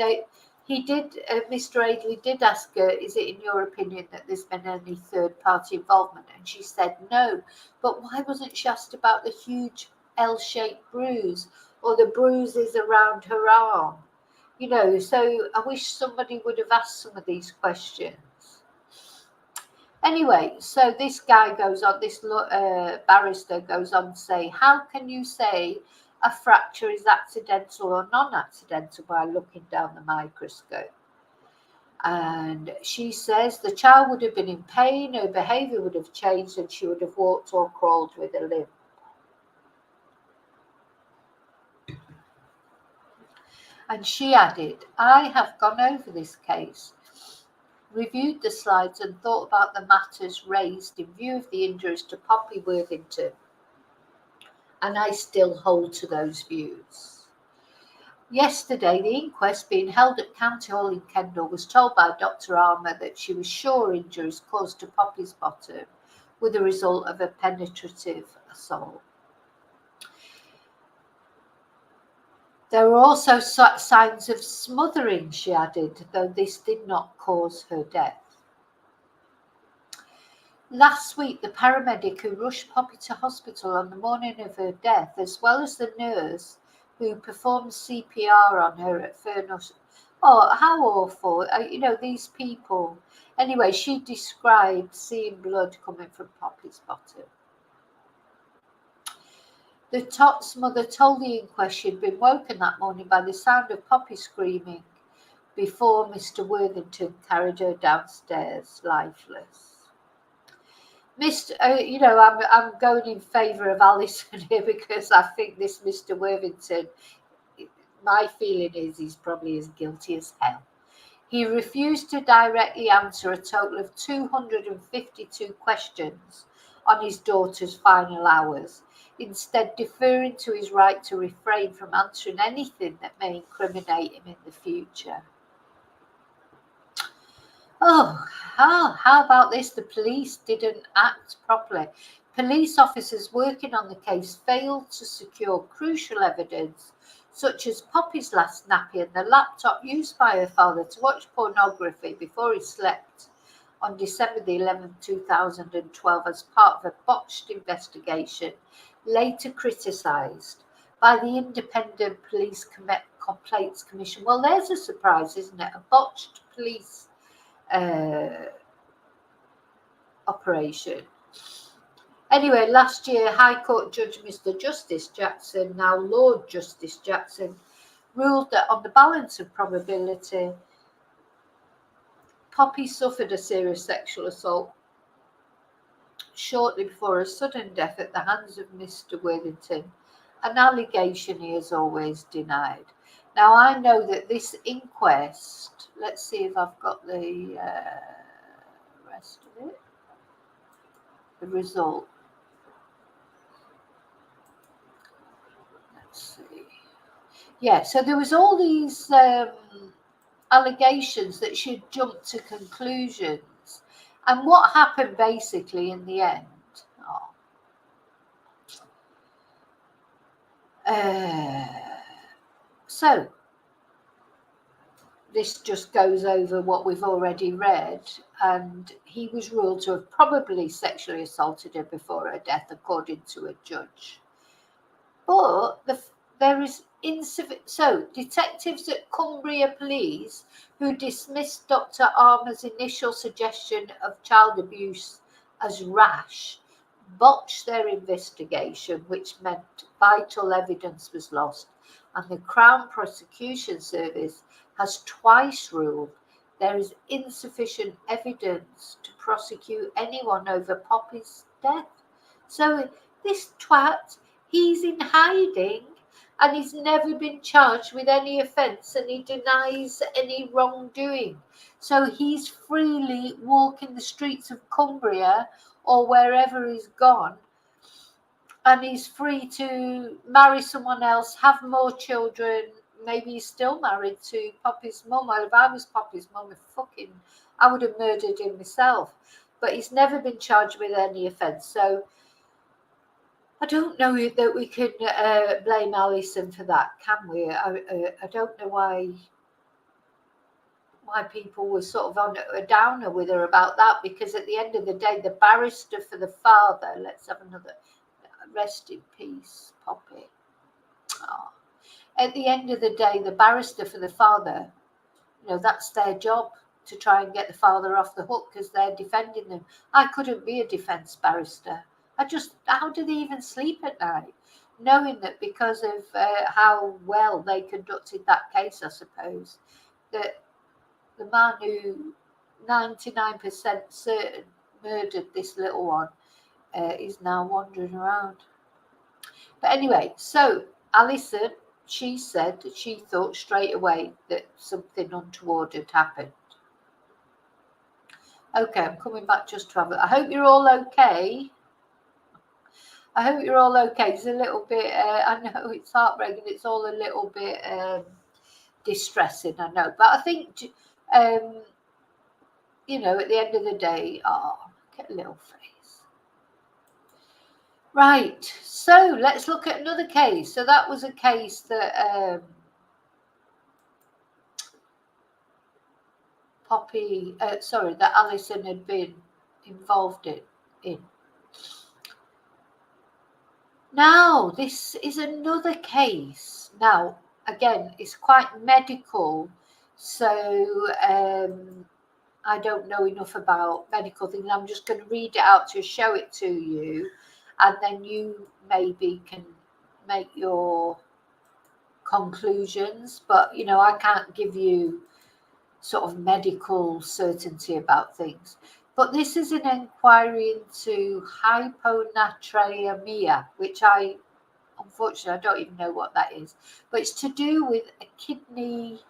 Mr. Aidley did ask her, is it in your opinion that there's been any third-party involvement? And she said no. But why wasn't she asked about the huge L-shaped bruise or the bruises around her arm? So I wish somebody would have asked some of these questions. Anyway, so this guy goes on, this barrister goes on to say, how can you say a fracture is accidental or non-accidental by looking down the microscope? And she says the child would have been in pain, her behaviour would have changed and she would have walked or crawled with a limp. And she added, I have gone over this case, reviewed the slides and thought about the matters raised in view of the injuries to Poppi Worthington. And I still hold to those views. Yesterday, the inquest being held at County Hall in Kendal was told by Dr. Armour that she was sure injuries caused to Poppi's bottom were the result of a penetrative assault. There were also signs of smothering, she added, though this did not cause her death. Last week, the paramedic who rushed Poppi to hospital on the morning of her death, as well as the nurse who performed CPR on her at Furness. Oh, how awful. These people. Anyway, she described seeing blood coming from Poppi's bottom. The Tot's mother told the inquest she'd been woken that morning by the sound of Poppi screaming before Mr. Worthington carried her downstairs lifeless. I'm going in favour of Alison here because I think this Mr. Worthington, my feeling is he's probably as guilty as hell. He refused to directly answer a total of 252 questions on his daughter's final hours, instead deferring to his right to refrain from answering anything that may incriminate him in the future. Oh, how about this? The police didn't act properly. Police officers working on the case failed to secure crucial evidence, such as Poppi's last nappy and the laptop used by her father to watch pornography before he slept on December the 11th, 2012, as part of a botched investigation, later criticised by the Independent Police Complaints Commission. Well, there's a surprise, isn't it? A botched police operation. Anyway, last year, High Court Judge Mr. Justice Jackson, now Lord Justice Jackson, ruled that on the balance of probability, Poppi suffered a serious sexual assault shortly before her sudden death at the hands of Mr. Worthington, an allegation he has always denied. Now, I know that this inquest, let's see if I've got the rest of it, the result. Let's see. Yeah, so there was all these allegations that she'd jumped to conclusions. And what happened basically in the end? So this just goes over what we've already read, and he was ruled to have probably sexually assaulted her before her death, according to a judge. But there is insufficient. So detectives at Cumbria Police, who dismissed Dr. Armour's initial suggestion of child abuse as rash, botched their investigation, which meant vital evidence was lost, and the Crown Prosecution Service has twice ruled there is insufficient evidence to prosecute anyone over Poppi's death. So this twat, he's in hiding and he's never been charged with any offence, and he denies any wrongdoing. So he's freely walking the streets of Cumbria or wherever he's gone, and he's free to marry someone else, have more children. Maybe he's still married to Poppi's mum. Well, if I was Poppi's mum, I would have murdered him myself. But he's never been charged with any offence. So I don't know that we could blame Alison for that, can we? I don't know why people were sort of on a downer with her about that, because at the end of the day, the barrister for the father, let's have another, rest in peace, Poppi. Oh. At the end of the day, the barrister for the father, that's their job, to try and get the father off the hook because they're defending them. I couldn't be a defence barrister. How do they even sleep at night? Knowing that because of how well they conducted that case, I suppose, that the man who 99% certain murdered this little one is now wandering around. But anyway, so Alison, she said that she thought straight away that something untoward had happened. Okay, I'm coming back just to have it. I hope you're all okay. It's a little bit, I know it's heartbreaking. It's all a little bit distressing, I know. But I think, at the end of the day, get a little face. Right, so let's look at another case. So that was a case that that Alison had been involved in. in. Now, this is another case. Now, again, it's quite medical, so I don't know enough about medical things. I'm just going to read it out to show it to you, and then you maybe can make your conclusions. But, you know, I can't give you sort of medical certainty about things. But this is an inquiry into hyponatremia, which unfortunately, I don't even know what that is. But it's to do with a kidney,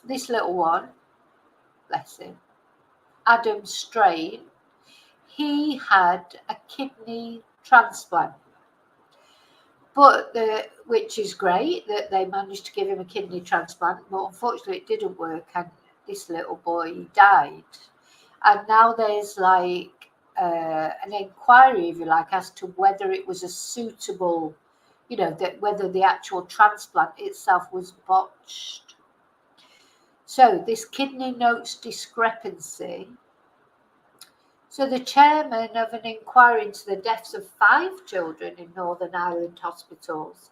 this little one, bless him, Adam Strain. He had a kidney transplant. But which is great that they managed to give him a kidney transplant, but unfortunately it didn't work, and this little boy died. And now there's like an inquiry, if you like, as to whether it was a suitable, you know, that whether the actual transplant itself was botched. So this kidney notes discrepancy. So the chairman of an inquiry into the deaths of 5 children in Northern Ireland hospitals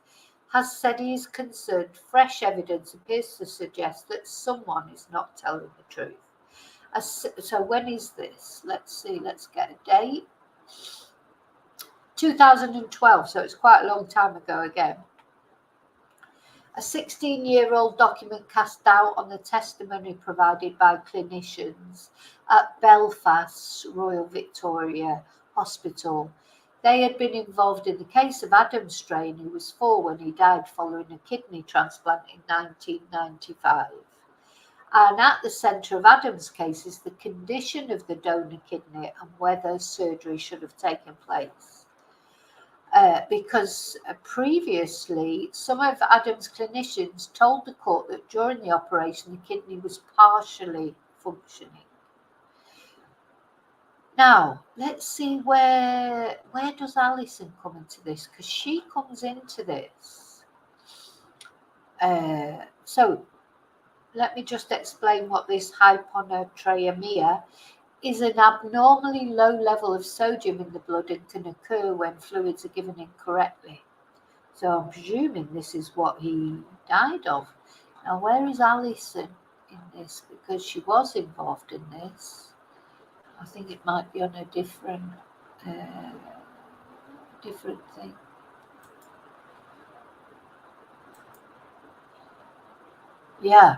has said he is concerned fresh evidence appears to suggest that someone is not telling the truth. So when is this? Let's see, let's get a date. 2012, so it's quite a long time ago again. A 16-year-old document cast doubt on the testimony provided by clinicians at Belfast's Royal Victoria Hospital. They had been involved in the case of Adam Strain, who was 4 when he died following a kidney transplant in 1995. And at the centre of Adam's case is the condition of the donor kidney and whether surgery should have taken place. Because previously, some of Adam's clinicians told the court that during the operation, the kidney was partially functioning. Now, let's see where does Alison come into this? Because she comes into this. So, let me just explain what this hyponatremia is. An abnormally low level of sodium in the blood and can occur when fluids are given incorrectly. So I'm presuming this is what he died of. Now, where is Alison in this? Because she was involved in this. I think it might be on a different thing. Yeah,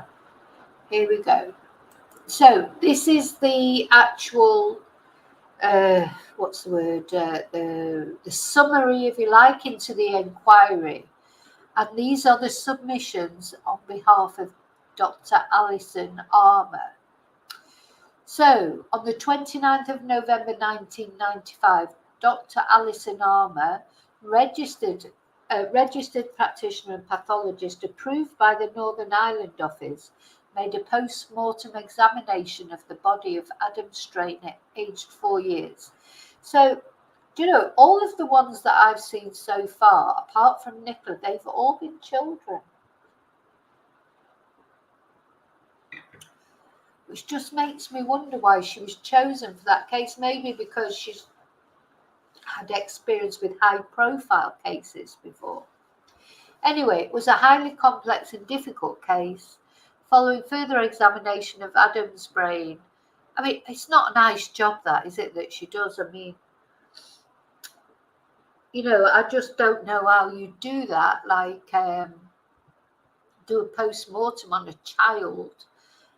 here we go. So this is the actual, what's the word, the summary, if you like, into the inquiry. And these are the submissions on behalf of Dr. Alison Armour. So on the 29th of November 1995, Dr. Alison Armour, registered practitioner and pathologist approved by the Northern Ireland office, made a post-mortem examination of the body of Adam Strain at aged 4 years. So, you know, all of the ones that I've seen so far, apart from Nicola, they've all been children. Which just makes me wonder why she was chosen for that case. Maybe because she's had experience with high-profile cases before. Anyway, it was a highly complex and difficult case. Following further examination of Adam's brain, I mean, it's not a nice job, that, is it, that she does? I mean, you know, I just don't know how you do that, like do a post-mortem on a child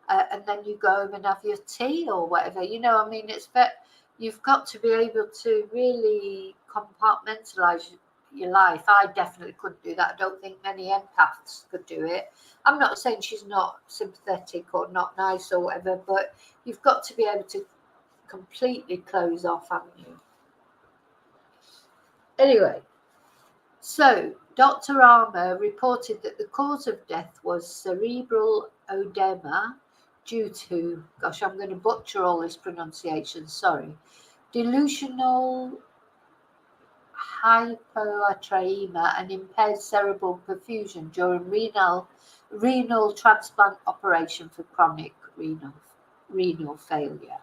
and then you go home and have your tea or whatever. You know, I mean, you've got to be able to really compartmentalise your life. I definitely couldn't do that. I don't think many empaths could do it. I'm not saying she's not sympathetic or not nice or whatever, but you've got to be able to completely close off, haven't you? Anyway, so Dr. Armour reported that the cause of death was cerebral edema due to, gosh, I'm going to butcher all this pronunciation, sorry, delusional hyponatremia and impaired cerebral perfusion during renal transplant operation for chronic renal failure.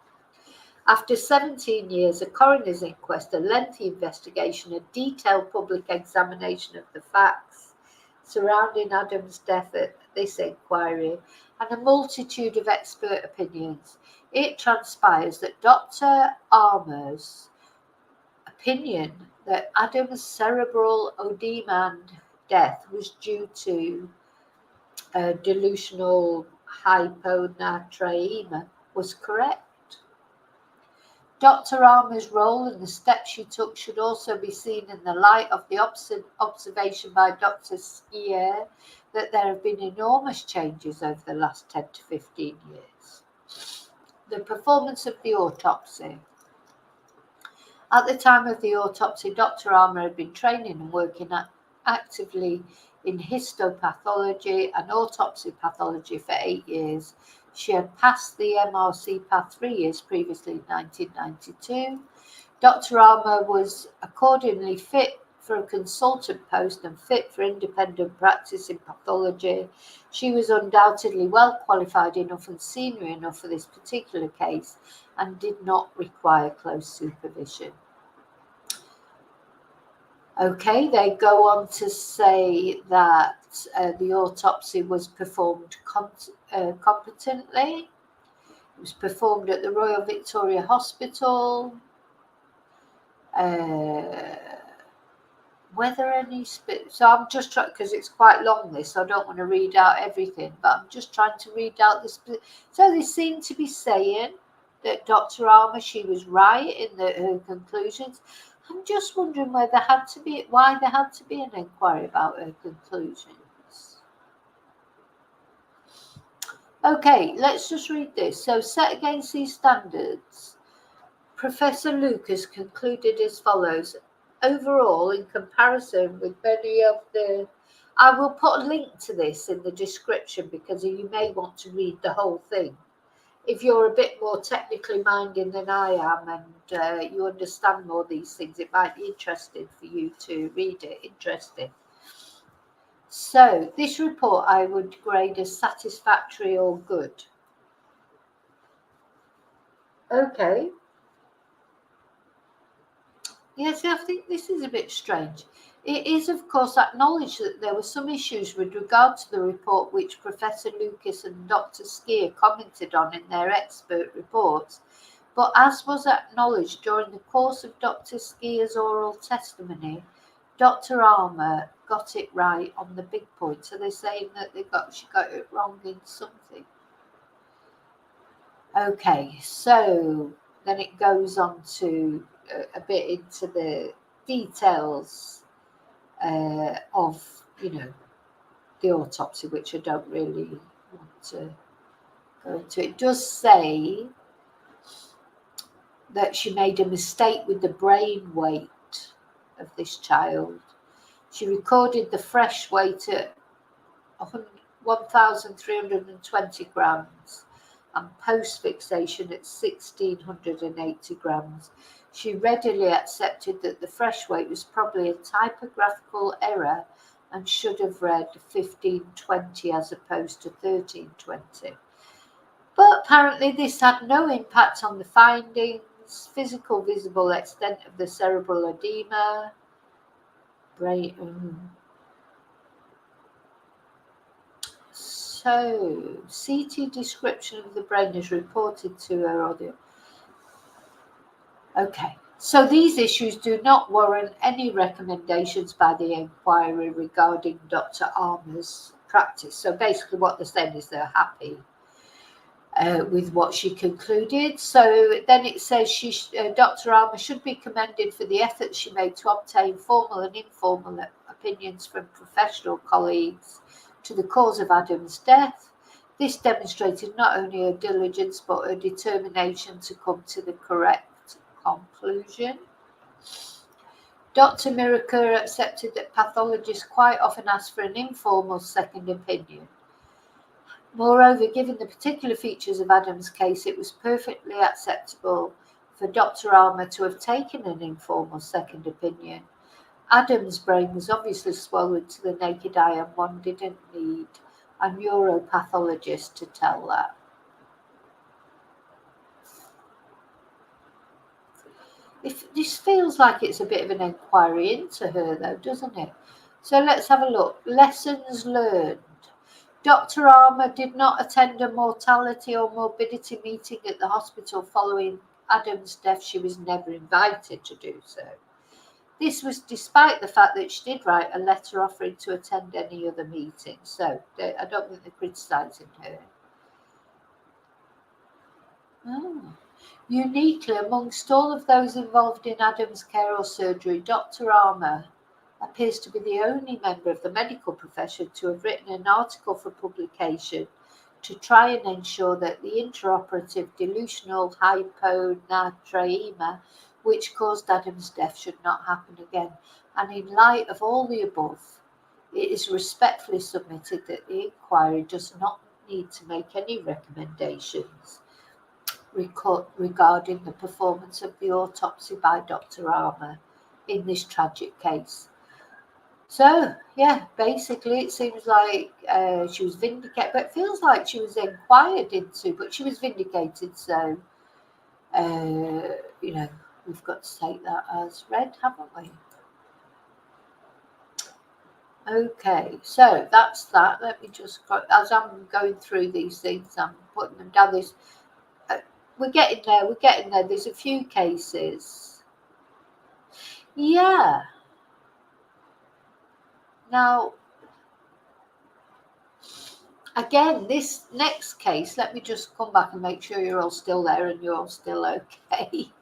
After 17 years, a coroner's inquest, a lengthy investigation, a detailed public examination of the facts surrounding Adam's death at this inquiry, and a multitude of expert opinions, it transpires that Dr. Armour's opinion that Adam's cerebral edema and death was due to delusional hyponatremia was correct. Dr. Armour's role and the steps she took should also be seen in the light of the observation by Dr. Skier that there have been enormous changes over the last 10 to 15 years. The performance of the autopsy. At the time of the autopsy, Dr. Armour had been training and working actively in histopathology and autopsy pathology for 8 years. She had passed the MRC path 3 years previously in 1992. Dr. Armour was accordingly fit for a consultant post and fit for independent practice in pathology. She was undoubtedly well qualified enough and senior enough for this particular case and did not require close supervision. Okay, they go on to say that the autopsy was performed competently. It was performed at the Royal Victoria Hospital. Whether any so I'm just trying, because it's quite long this, so I don't want to read out everything, but I'm just trying to read out this. So they seem to be saying that Dr. Armour, she was right in her conclusions. I'm just wondering why there had to be an inquiry about her conclusions. Okay, let's just read this. So, set against these standards, Professor Lucas concluded as follows. Overall, in comparison with many of the... I will put a link to this in the description because you may want to read the whole thing. If you're a bit more technically minded than I am and you understand more of these things, it might be interesting for you to read it. Interesting. So this report I would grade as satisfactory or good. Okay. Yes, I think this is a bit strange. It is, of course, acknowledged that there were some issues with regard to the report which Professor Lucas and Dr. Skier commented on in their expert reports, but as was acknowledged during the course of Dr. Skier's oral testimony, Dr. Armour got it right on the big point. So they're saying that she got it wrong in something. Okay, so then it goes on to a bit into the details of, the autopsy, which I don't really want to go into. It does say that she made a mistake with the brain weight of this child. She recorded the fresh weight at 1,320 grams and post-fixation at 1,680 grams. She readily accepted that the fresh weight was probably a typographical error and should have read 1520 as opposed to 1320. But apparently this had no impact on the findings, physical visible extent of the cerebral edema, brain. So, CT description of the brain is reported to her audio. Okay, so these issues do not warrant any recommendations by the inquiry regarding Dr. Armour's practice. So basically what they're saying is they're happy with what she concluded. So then it says Dr. Armour should be commended for the efforts she made to obtain formal and informal opinions from professional colleagues to the cause of Adam's death. This demonstrated not only her diligence but her determination to come to the correct conclusion. Dr. Miraker accepted that pathologists quite often ask for an informal second opinion. Moreover, given the particular features of Adam's case, it was perfectly acceptable for Dr. Armour to have taken an informal second opinion. Adam's brain was obviously swollen to the naked eye, and one didn't need a neuropathologist to tell that. If this feels like it's a bit of an inquiry into her, though, doesn't it? So let's have a look. Lessons learned. Dr. Armour did not attend a mortality or morbidity meeting at the hospital following Adam's death. She was never invited to do so. This was despite the fact that she did write a letter offering to attend any other meeting. So I don't think they're criticising her. Uniquely, amongst all of those involved in Adam's care or surgery, Dr. Armour appears to be the only member of the medical profession to have written an article for publication to try and ensure that the intraoperative delusional hyponatremia, which caused Adam's death, should not happen again. And in light of all the above, it is respectfully submitted that the inquiry does not need to make any recommendations regarding the performance of the autopsy by Dr. Armour in this tragic case. So, yeah, basically it seems like she was vindicated, but it feels like she was inquired into, but she was vindicated. So, you know, we've got to take that as read, haven't we? Okay, so that's that. Let me just, as I'm going through these things, I'm putting them down. We're getting there. There's a few cases. Yeah. Now, again, this next case, let me just come back and make sure you're all still there and you're all still okay.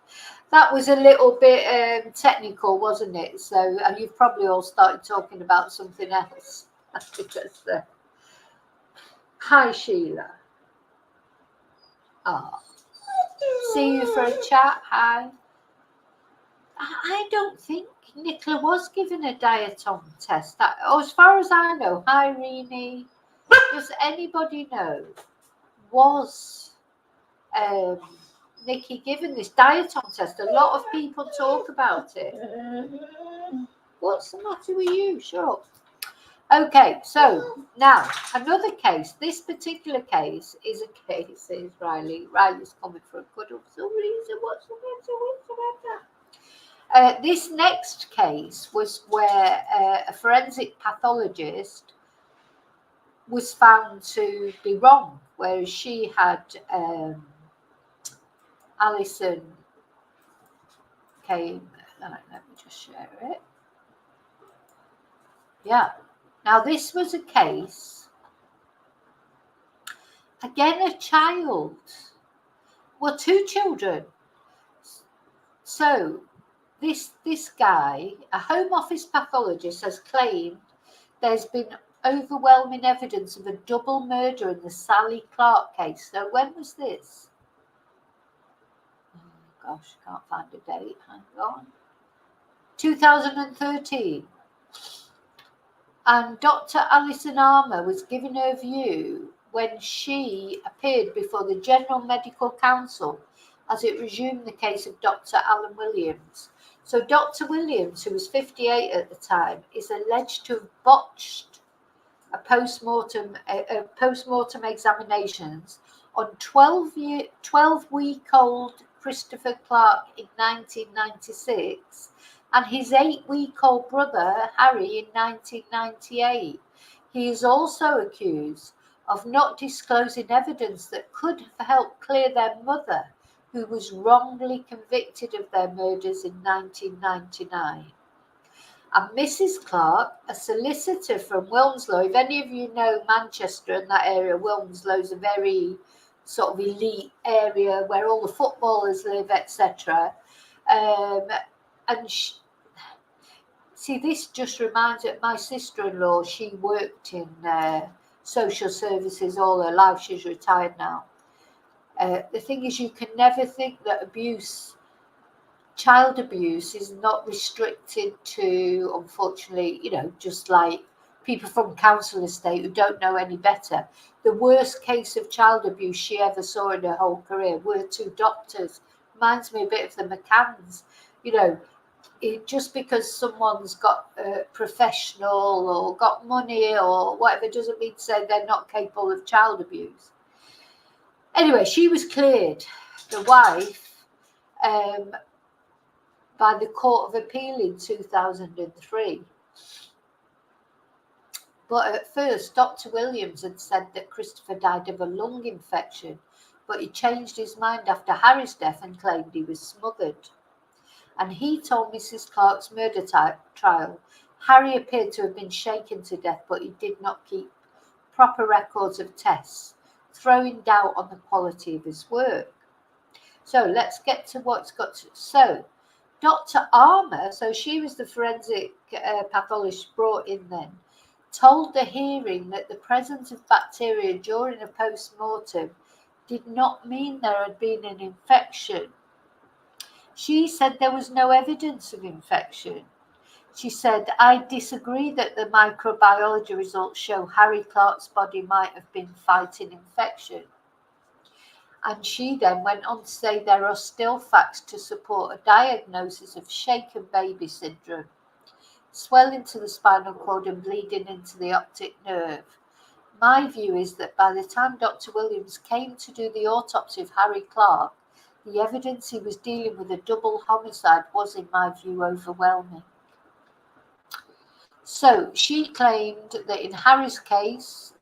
That was a little bit technical, wasn't it? So, and you've probably all started talking about something else. Because, hi, Sheila. See you for a chat. Hi. I don't think Nicola was given a diatom test. As far as I know, hi, Rini. Does anybody know, was Nikki given this diatom test? A lot of people talk about it. What's the matter with you? Sure. Okay, so now another case. This particular case is a case, says Riley. Riley's coming for a cuddle for some reason. What's the matter? This next case was where a forensic pathologist was found to be wrong, whereas she had Alison came. Let me just share it. Yeah. Now this was a case. Again, a child. Well, two children. So this guy, a Home Office pathologist, has claimed there's been overwhelming evidence of a double murder in the Sally Clark case. So when was this? Oh gosh, can't find a date. Hang on. 2013. And Dr. Alison Armour was given her view when she appeared before the General Medical Council as it resumed the case of Dr. Alan Williams. So Dr. Williams, who was 58 at the time, is alleged to have botched a post-mortem examinations on 12-week-old Christopher Clark in 1996 and his 8-week-old brother Harry in 1998. He is also accused of not disclosing evidence that could have helped clear their mother, who was wrongly convicted of their murders in 1999. And Mrs. Clark, a solicitor from Wilmslow, if any of you know Manchester and that area, Wilmslow is a very sort of elite area where all the footballers live, etc. And see, this just reminds me of my sister-in-law. She worked in social services all her life. She's retired now. The thing is, you can never think that child abuse is not restricted to, unfortunately, just like people from council estate who don't know any better. The worst case of child abuse she ever saw in her whole career were two doctors. Reminds me a bit of the McCanns. Just because someone's got professional or got money or whatever doesn't mean to say they're not capable of child abuse. Anyway, she was cleared, the wife, by the Court of Appeal in 2003. But at first, Dr. Williams had said that Christopher died of a lung infection, but he changed his mind after Harry's death and claimed he was smothered. And he told Mrs. Clark's murder trial, Harry appeared to have been shaken to death, but he did not keep proper records of tests, throwing doubt on the quality of his work. So let's get to what's got to. So Dr. Armour, so she was the forensic pathologist brought in then, told the hearing that the presence of bacteria during a post-mortem did not mean there had been an infection. She said there was no evidence of infection. She said, I disagree that the microbiology results show Harry Clark's body might have been fighting infection. And she then went on to say there are still facts to support a diagnosis of shaken baby syndrome, swelling to the spinal cord and bleeding into the optic nerve. My view is that by the time Dr. Williams came to do the autopsy of Harry Clark, the evidence he was dealing with a double homicide was, in my view, overwhelming. So she claimed that in Harry's case,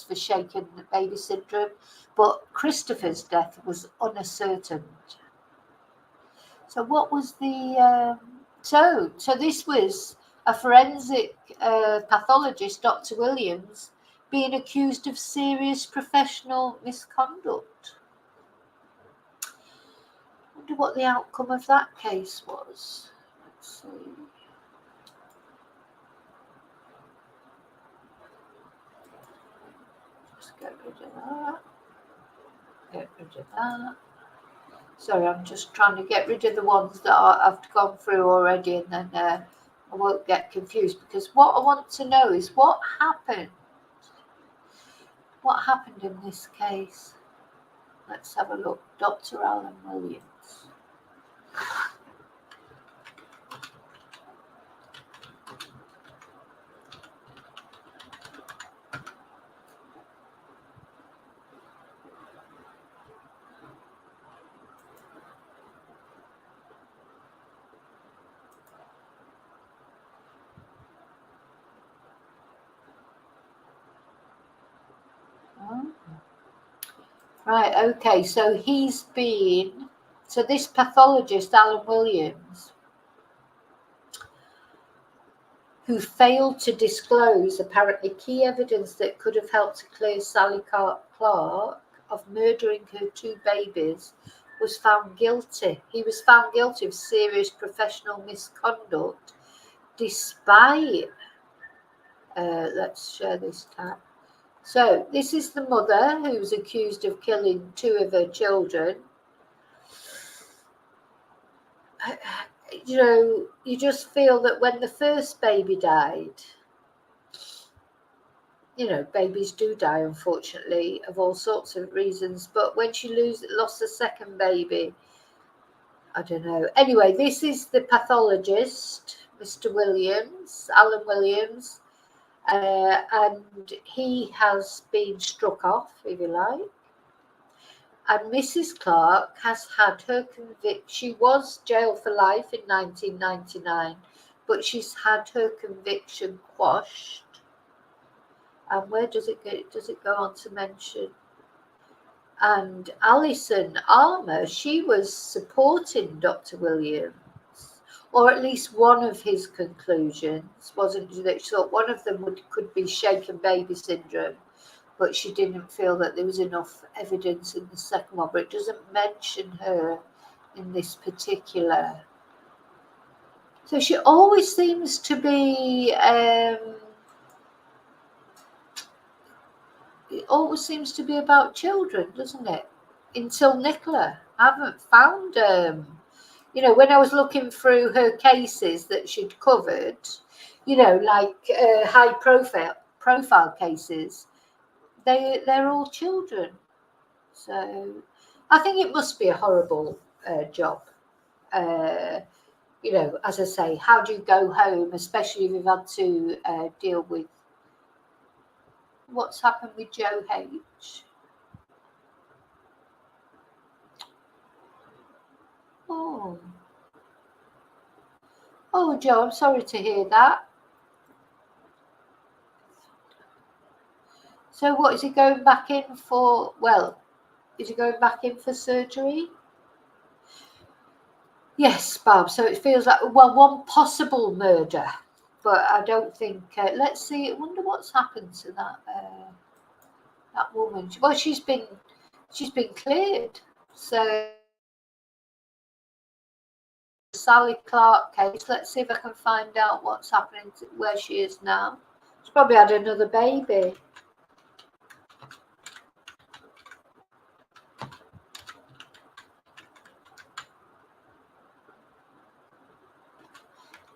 for shaken baby syndrome, but Christopher's death was unascertained. So what was the so this was a forensic pathologist, Dr. Williams, being accused of serious professional misconduct. I wonder what the outcome of that case was. Let's see. Just get rid of that. Get rid of that. Sorry, I'm just trying to get rid of the ones that I've gone through already, and then I won't get confused, because what I want to know is what happened. What happened in this case? Let's have a look. Dr. Alison Williams. Right, okay, so this pathologist, Alison Williams, who failed to disclose apparently key evidence that could have helped to clear Sally Clark of murdering her two babies, was found guilty. He was found guilty of serious professional misconduct despite, let's share this tab. So this is the mother who was accused of killing two of her children. You know, you just feel that when the first baby died, you know, babies do die, unfortunately, of all sorts of reasons. But when she lost the second baby, I don't know. Anyway, this is the pathologist, Mr. Williams, Alison Williams. And he has been struck off, if you like. And Mrs. Clark has had her conviction. She was jailed for life in 1999, but she's had her conviction quashed. And where does it go? Does it go on to mention? And Alison Armour, she was supporting Dr. Williams, or at least one of his conclusions wasn't that she thought one of them could be shaken baby syndrome, but she didn't feel that there was enough evidence in the second one. But it doesn't mention her in this particular. So she always seems to be, it always seems to be about children, doesn't it? Until Nicola. I haven't found, you know, when I was looking through her cases that she'd covered, you know, like high profile cases, they're all children. So I think it must be a horrible job. You know, as I say, how do you go home, especially if you've had to deal with what's happened with Joe H. Oh, Joe, I'm sorry to hear that. So what, is he going back in for, well, is he going back in for surgery? Yes, Bob. So it feels like, well, one possible murder, but I don't think. Let's see. I wonder what's happened to that woman. Well, she's been cleared. So Sally Clark case. Let's see if I can find out what's happening to where she is now. She's probably had another baby.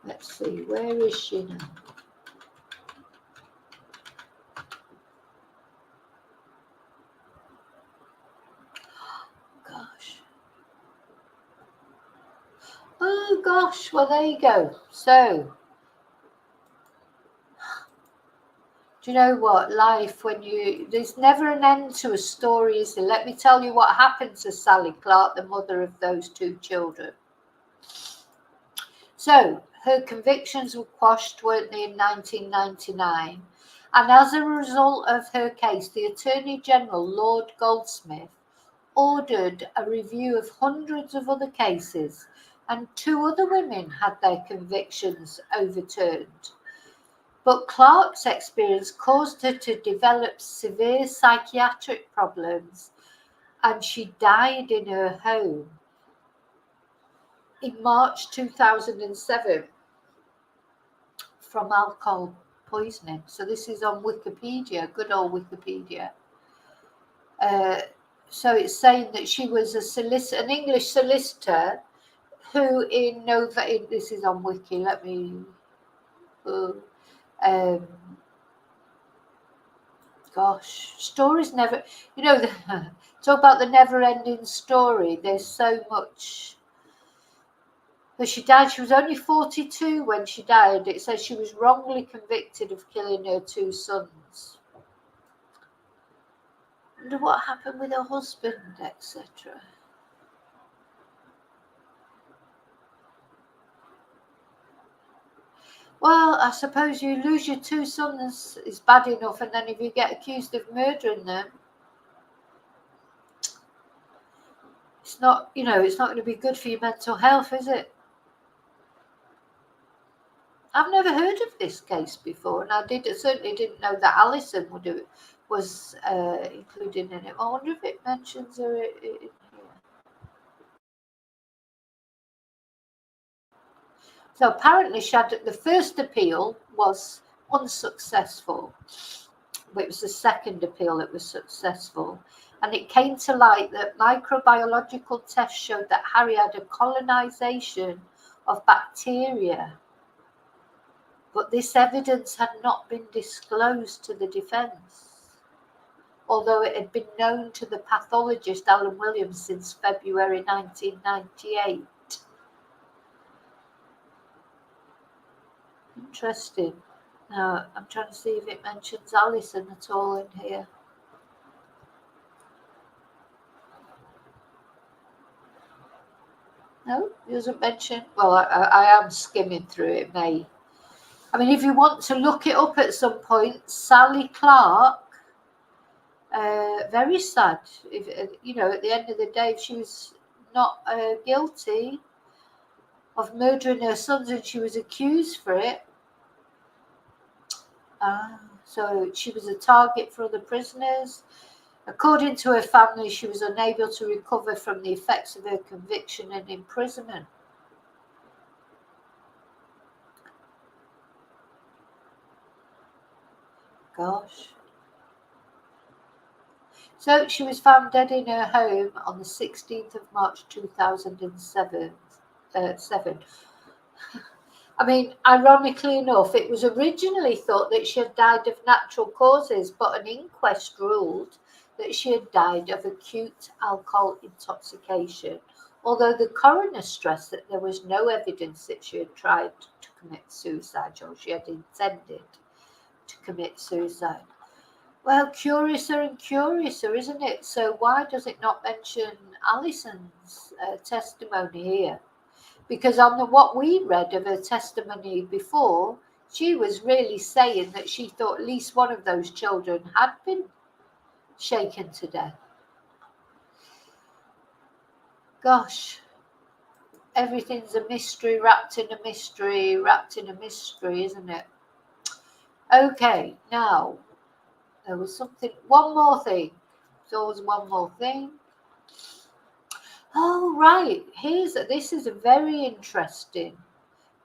Let's see. Where is she now? Gosh. Oh gosh. Well, there you go. So. Do you know what? Life, there's never an end to a story, is there? Let me tell you what happened to Sally Clark, the mother of those 2 children. So, her convictions were quashed, weren't they, in 1999? And as a result of her case, the Attorney General, Lord Goldsmith, ordered a review of hundreds of other cases, and 2 other women had their convictions overturned. But Clark's experience caused her to develop severe psychiatric problems, and she died in her home in March 2007 from alcohol poisoning. So this is on Wikipedia, good old Wikipedia. So it's saying that she was an English solicitor who this is on Wiki, let me... gosh, stories never, talk about the never-ending story. There's so much. But she died, she was only 42 when she died. It says she was wrongly convicted of killing her 2 sons. I wonder what happened with her husband, etc. Well, I suppose you lose your 2 sons is bad enough, and then if you get accused of murdering them, it's not, it's not going to be good for your mental health, is it? I've never heard of this case before, and I certainly didn't know that Alison was included in it. I wonder if it mentions her in here. So apparently the first appeal was unsuccessful. It was the second appeal that was successful. And it came to light that microbiological tests showed that Harry had a colonization of bacteria. But this evidence had not been disclosed to the defence, although it had been known to the pathologist Elena Williams since February 1998. Interesting. Now, I'm trying to see if it mentions Alison at all in here. No, it doesn't mention. Well, I am skimming through it, May. I mean, if you want to look it up at some point, Sally Clark, very sad. If at the end of the day, if she was not guilty of murdering her sons and she was accused for it, so she was a target for other prisoners. According to her family, she was unable to recover from the effects of her conviction and imprisonment. Gosh. So she was found dead in her home on the 16th of March 2007. I mean, ironically enough, it was originally thought that she had died of natural causes, but an inquest ruled that she had died of acute alcohol intoxication, although the coroner stressed that there was no evidence that she had tried to commit suicide or she had intended to commit suicide. Well, curiouser and curiouser, isn't it? So why does it not mention Alison's testimony here? because on what we read of her testimony before, she was really saying that she thought at least one of those children had been shaken to death. Gosh, everything's a mystery wrapped in a mystery wrapped in a mystery, isn't it? Okay, now there was one more thing. There's always one more thing. Oh, right. This is a very interesting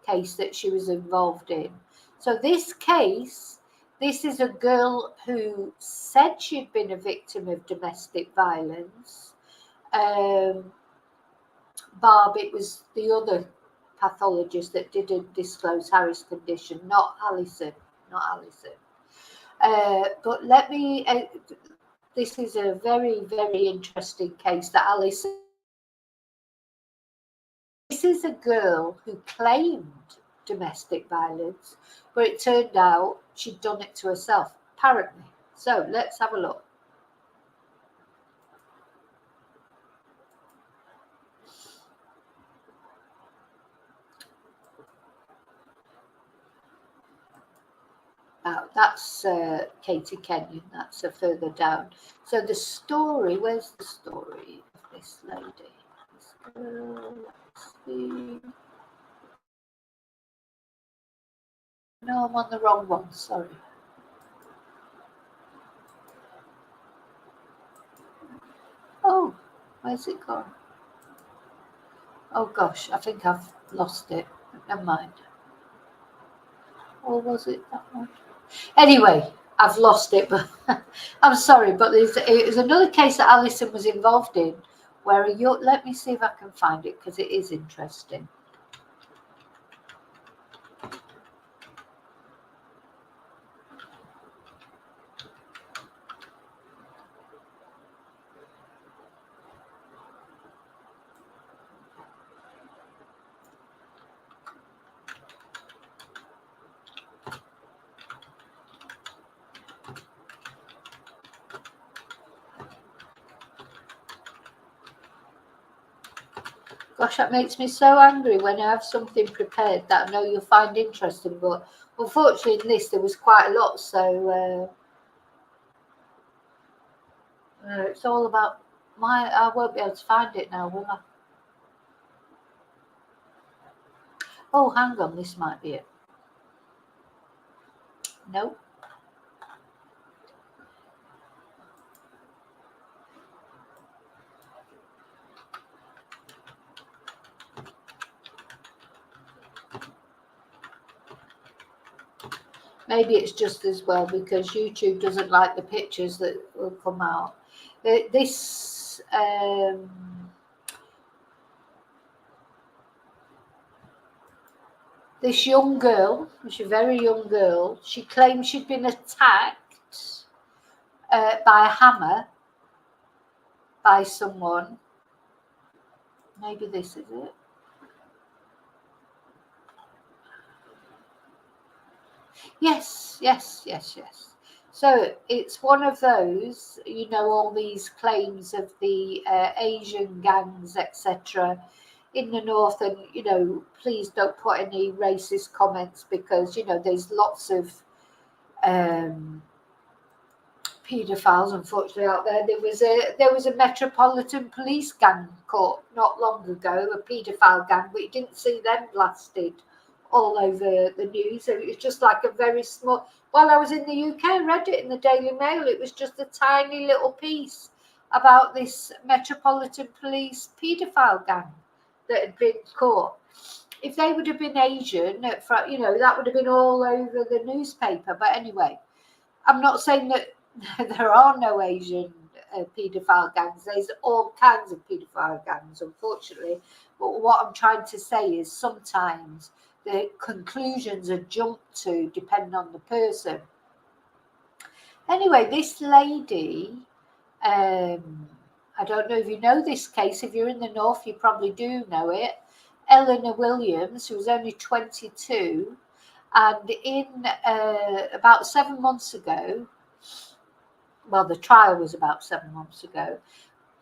case that she was involved in. So this case, this is a girl who said she'd been a victim of domestic violence. Barb, it was the other pathologist that didn't disclose Harry's condition, not Alison. But let me, this is a very, very interesting case that Alison. This is a girl who claimed domestic violence, but it turned out she'd done it to herself, apparently. So let's have a look. That's Katie Kenyon, that's further down. So the story, where's the story of this lady? This girl, let's see. No, I'm on the wrong one, sorry. Oh, where's it gone? Oh gosh, I think I've lost it. Never mind. Or was it that one? Anyway, I've lost it, but I'm sorry, but it was another case that Alison was involved in where let me see if I can find it because it is interesting. Gosh, that makes me so angry when I have something prepared that I know you'll find interesting. But unfortunately, in this, there was quite a lot. So it's all about I won't be able to find it now, will I? Oh, hang on. This might be it. Nope. Maybe it's just as well because YouTube doesn't like the pictures that will come out. This young girl, she's a very young girl, she claimed she'd been attacked by a hammer by someone. Maybe this is it. Yes. So it's one of those, all these claims of the Asian gangs, etc., in the north, and please don't put any racist comments because there's lots of paedophiles, unfortunately, out there. There was a Metropolitan Police gang caught not long ago, a paedophile gang, but you didn't see them blasted all over the news. So it was just like a very small. While I was in the UK, I read it in the Daily Mail. It was just a tiny little piece about this Metropolitan Police paedophile gang that had been caught. If they would have been Asian, that would have been all over the newspaper. But anyway, I'm not saying that there are no Asian paedophile gangs. There's all kinds of paedophile gangs, unfortunately. But what I'm trying to say is sometimes the conclusions are jumped to depending on the person. Anyway, this lady, I don't know if you know this case. If you're in the north, you probably do know it. Elena Williams, who was only 22, and in about 7 months ago, well, the trial was about 7 months ago,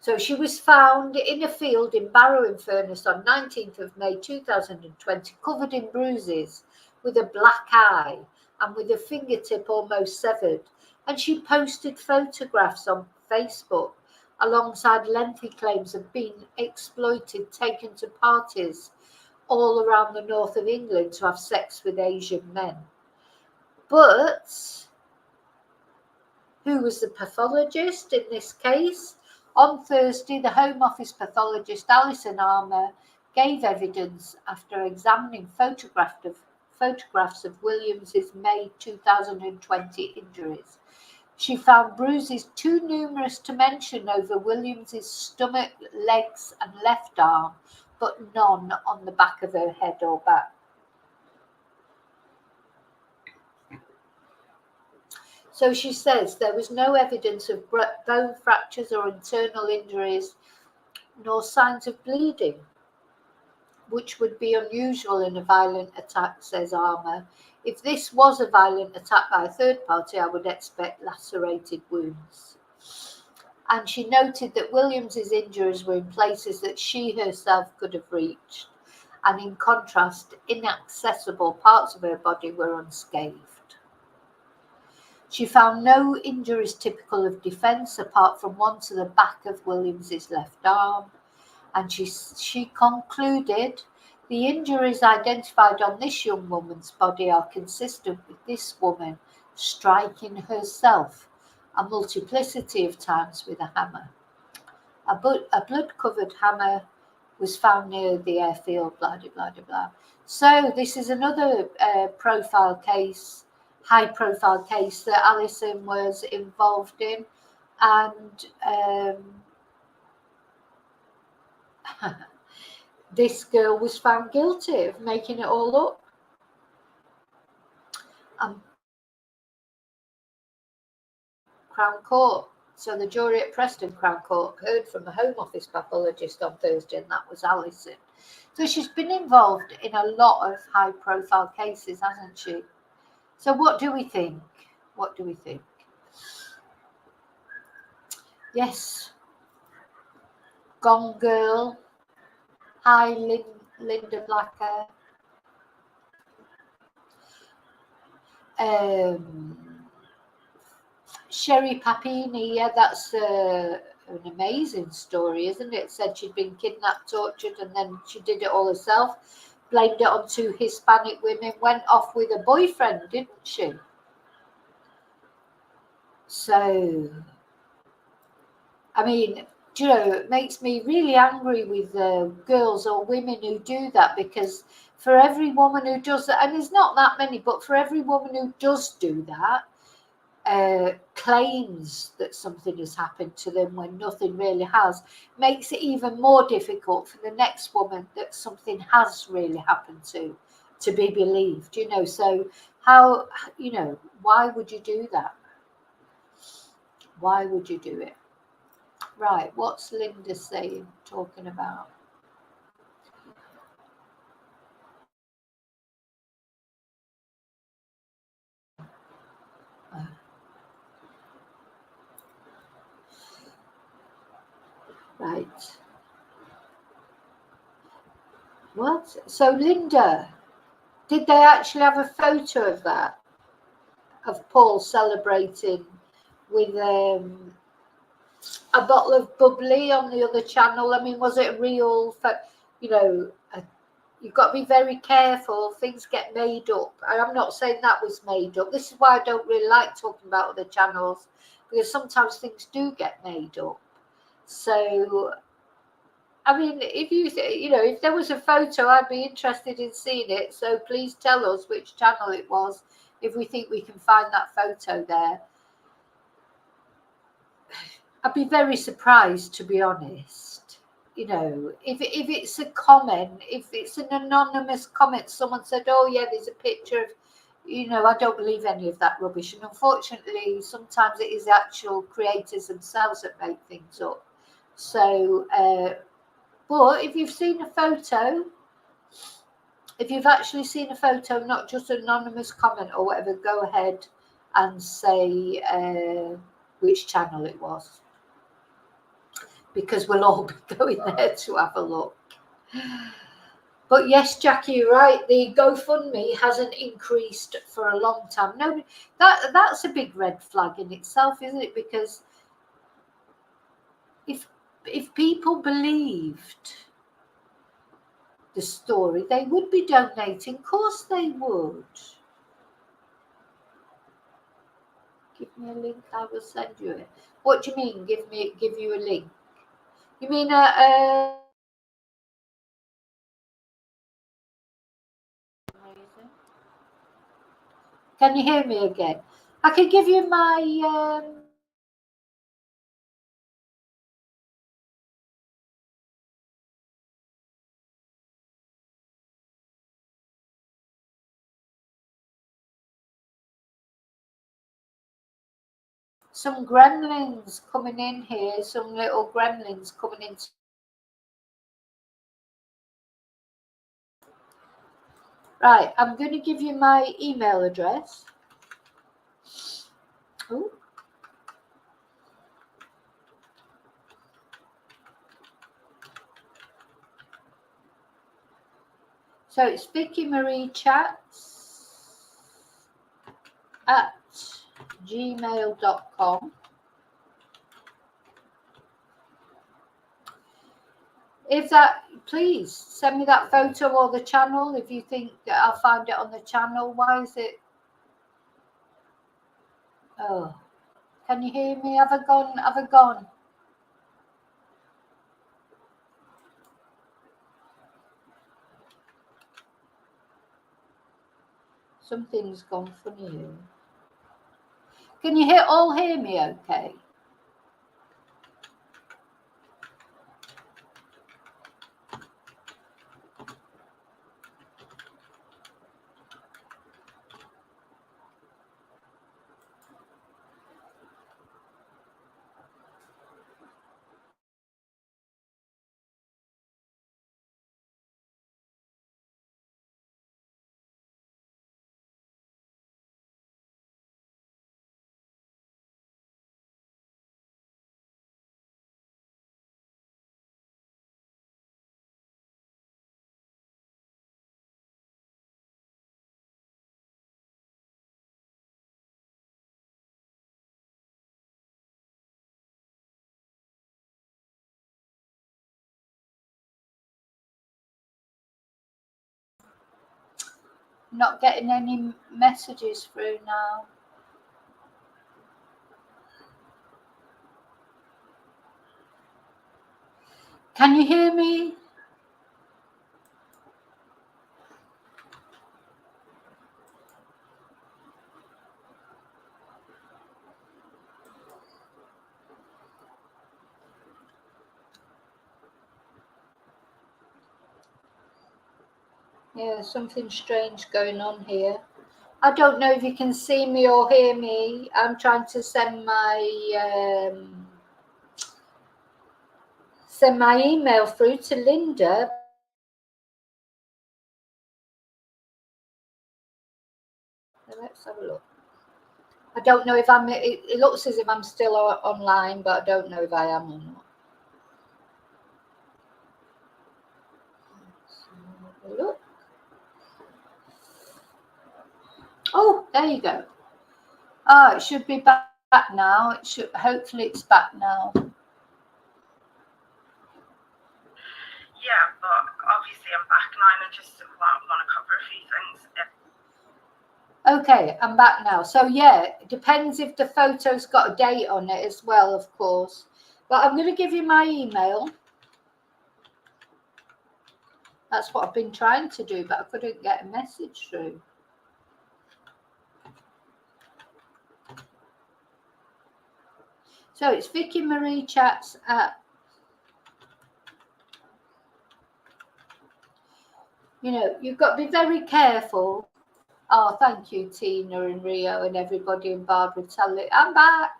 So she was found in a field in Barrow-in-Furness on 19th of May 2020, covered in bruises, with a black eye and with a fingertip almost severed. And she posted photographs on Facebook alongside lengthy claims of being exploited, taken to parties all around the north of England to have sex with Asian men. But who was the pathologist in this case? On Thursday, the Home Office pathologist Alison Armour gave evidence after examining photographs of Williams's May 2020 injuries. She found bruises too numerous to mention over Williams's stomach, legs and left arm, but none on the back of her head or back. So she says there was no evidence of bone fractures or internal injuries, nor signs of bleeding, which would be unusual in a violent attack, says Armour. If this was a violent attack by a third party, I would expect lacerated wounds. And she noted that Williams's injuries were in places that she herself could have reached, and in contrast, inaccessible parts of her body were unscathed. She found no injuries typical of defence apart from one to the back of Williams's left arm, and she concluded the injuries identified on this young woman's body are consistent with this woman striking herself a multiplicity of times with a hammer. A blood-covered hammer was found near the airfield, blah, blah, blah, blah. So this is another high-profile case that Alison was involved in, and this girl was found guilty of making it all up. Crown Court. So the jury at Preston Crown Court heard from the Home Office pathologist on Thursday, and that was Alison. So she's been involved in a lot of high-profile cases, hasn't she? So what do we think? What do we think? Yes. Gone Girl. Hi, Linda Blacker. Sherry Papini, yeah, that's an amazing story, isn't it? Said she'd been kidnapped, tortured, and then she did it all herself. Blamed it on 2 Hispanic women, went off with a boyfriend, didn't she? So, I mean, you know, it makes me really angry with girls or women who do that, because for every woman who does that, and there's not that many, but for every woman who does do that, claims that something has happened to them when nothing really has, makes it even more difficult for the next woman that something has really happened to be believed, you know. So how, you know, why would you do that? Why would you do it? Right, what's Linda saying, talking about? Right. What? So Linda, did they actually have a photo of that? Of Paul celebrating with a bottle of bubbly on the other channel? I mean, was it a real, you know, you've got to be very careful. Things get made up. And I'm not saying that was made up. This is why I don't really like talking about other channels, because sometimes things do get made up. So, I mean, if you know, if there was a photo, I'd be interested in seeing it. So please tell us which channel it was, if we think we can find that photo there. I'd be very surprised, to be honest. You know, if it's a comment, if it's an anonymous comment, someone said, oh yeah, there's a picture of, you know, I don't believe any of that rubbish. And unfortunately, sometimes it is actual creators themselves that make things up. So, but if you've seen a photo, if you've actually seen a photo, not just an anonymous comment or whatever, go ahead and say which channel it was. because we'll all be going there to have a look. But yes, Jackie, you're right. The GoFundMe hasn't increased for a long time. No, that's a big red flag in itself, isn't it? Because if people believed the story, they would be donating. Of course they would. Give me a link, I will send you it. What do you mean, give you a link? You mean can you hear me again? I can give you my some gremlins coming in here, some little gremlins coming in. Right, I'm going to give you my email address. Ooh. So it's VickyMarieChats@gmail.com. If that, please send me that photo or the channel if you think that I'll find it on the channel. Why is it? Oh, can you hear me? Have I gone? Have I gone? Something's gone funny here. Can you all hear me okay? Not getting any messages through now. Can you hear me? Yeah, something strange going on here. I don't know if you can see me or hear me. I'm trying to send my email through to Linda. Let's have a look. I don't know if I'm. It looks as if I'm still online, but I don't know if I am or not. Look. Oh, there you go. Oh, it should be back now. It should. Hopefully, it's back now. Yeah, but obviously I'm back now and I just want to cover a few things. Okay, I'm back now. So yeah, it depends if the photo's got a date on it as well, of course. But I'm going to give you my email. That's what I've been trying to do, but I couldn't get a message through. So it's VickyMarieChats at, you've got to be very careful. Oh, thank you, Tina and Rio and everybody and Barbara Tully. I'm back.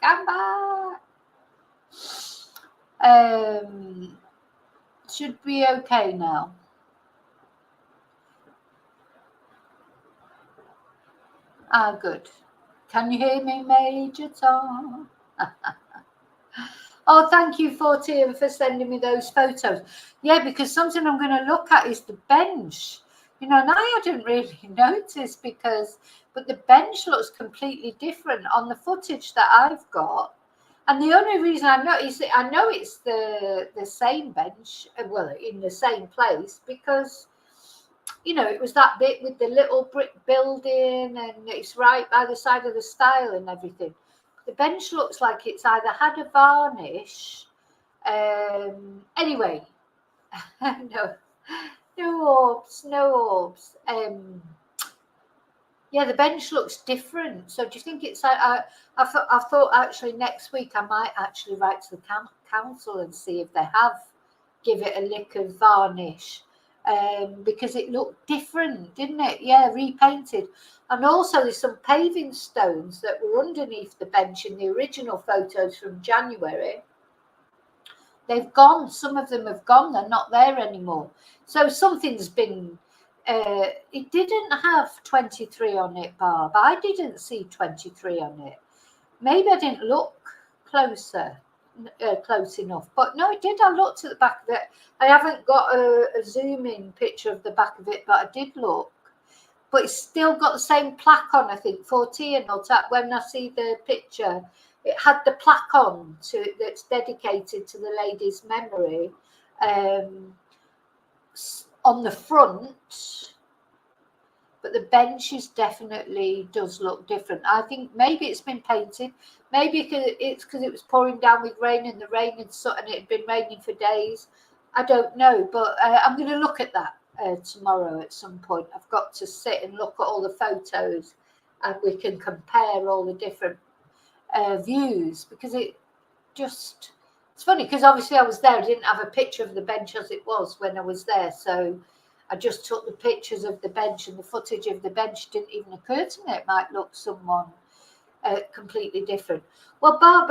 Should be okay now. Good. Can you hear me, Major Tom? Oh, thank you, 14, for sending me those photos. Yeah, because something I'm going to look at is the bench. You know, and I hadn't really noticed but the bench looks completely different on the footage that I've got. And the only reason I know it's the same bench, well, in the same place, because, you know, it was that bit with the little brick building and it's right by the side of the stile and everything. The bench looks like it's either had a varnish. Anyway, no orbs. Yeah, the bench looks different. So do you think it's like I thought actually next week I might actually write to the council and see if they have give it a lick of varnish, because it looked different, didn't it? Yeah, repainted. And also there's some paving stones that were underneath the bench in the original photos from January. They've gone. Some of them have gone. They're not there anymore. So something's been... it didn't have 23 on it, Barb. I didn't see 23 on it. Maybe I didn't look close enough. But no, it did. I looked at the back of it. I haven't got a zoom in picture of the back of it, but I did look. But it's still got the same plaque on, I think, 14. When I see the picture, it had the plaque on that's dedicated to the lady's memory. On the front, but the benches definitely does look different. I think maybe it's been painted, maybe it's because it was pouring down with rain and the rain and it had been raining for days. I don't know, but I'm going to look at that tomorrow at some point. I've got to sit and look at all the photos and we can compare all the different views, because it's funny because obviously I was there. I didn't have a picture of the bench as it was when I was there. So I just took the pictures of the bench, and the footage of the bench didn't even occur to me. It might look someone completely different. Well, Barb,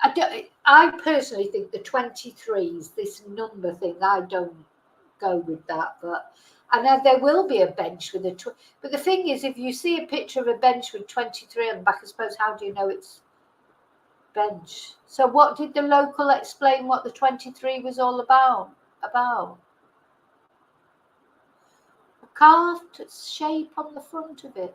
I personally think the 23s, this number thing, I don't go with that. But I know there will be a bench with but the thing is, if you see a picture of a bench with 23 on the back, I suppose, how do you know it's bench? So what did the local explain what the 23 was all about? A carved shape on the front of it.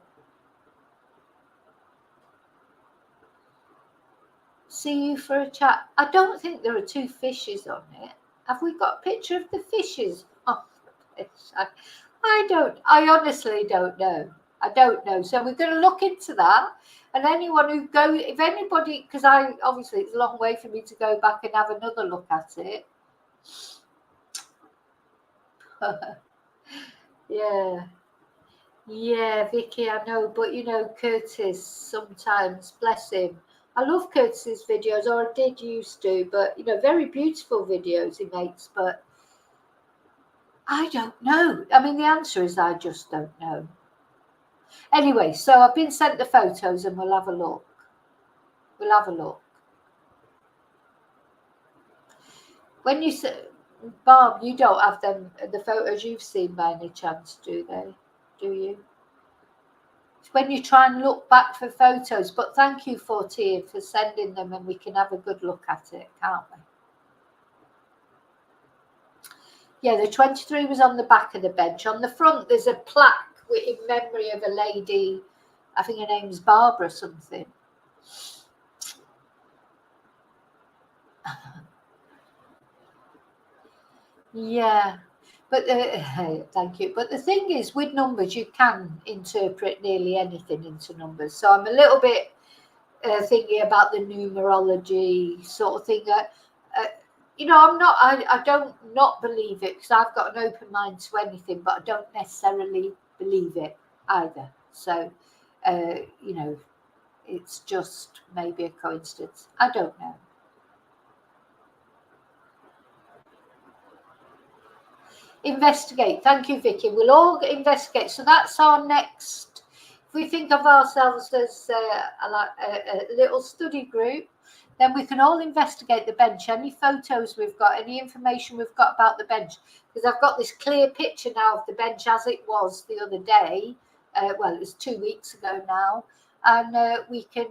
See you for a chat. I don't think there are two fishes on it. Have we got a picture of the fishes on the fish? I honestly don't know. I don't know. So we're going to look into that. And anyone who if anybody, because obviously it's a long way for me to go back and have another look at it. Yeah, Vicky, I know, but you know, Curtis, sometimes, bless him. I love Curtis's videos, or I did used to, but you know, very beautiful videos he makes, but I don't know. I mean, the answer is I just don't know. Anyway, so I've been sent the photos and we'll have a look. When you say, Barb, you don't have them, the photos you've seen by any chance, do they? Do you? It's when you try and look back for photos, but thank you, 14, for sending them and we can have a good look at it, can't we? Yeah, the 23 was on the back of the bench. On the front, there's a plaque in memory of a lady, I think her name's Barbara something. Yeah, but thank you. But the thing is, with numbers, you can interpret nearly anything into numbers. So I'm a little bit thinking about the numerology sort of thing. You know, I don't not believe it, because I've got an open mind to anything, but I don't necessarily believe it either. So, you know, it's just maybe a coincidence. I don't know. Investigate. Thank you, Vicky. We'll all investigate. So that's our next. If we think of ourselves as a little study group, then we can all investigate the bench. Any photos we've got, any information we've got about the bench, because I've got this clear picture now of the bench as it was the other day. Well, it was 2 weeks ago now, and we can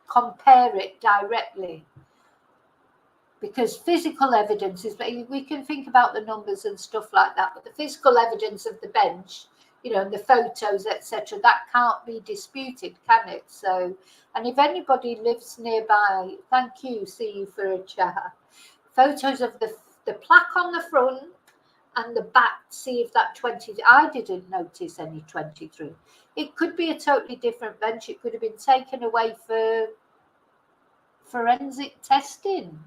compare it directly. Because physical evidence is, we can think about the numbers and stuff like that, but the physical evidence of the bench, you know, and the photos, etc., that can't be disputed, can it? So, and if anybody lives nearby, thank you, see you for a chat. Photos of the plaque on the front and the back, see if that 20, I didn't notice any 23. It could be a totally different bench. It could have been taken away for forensic testing,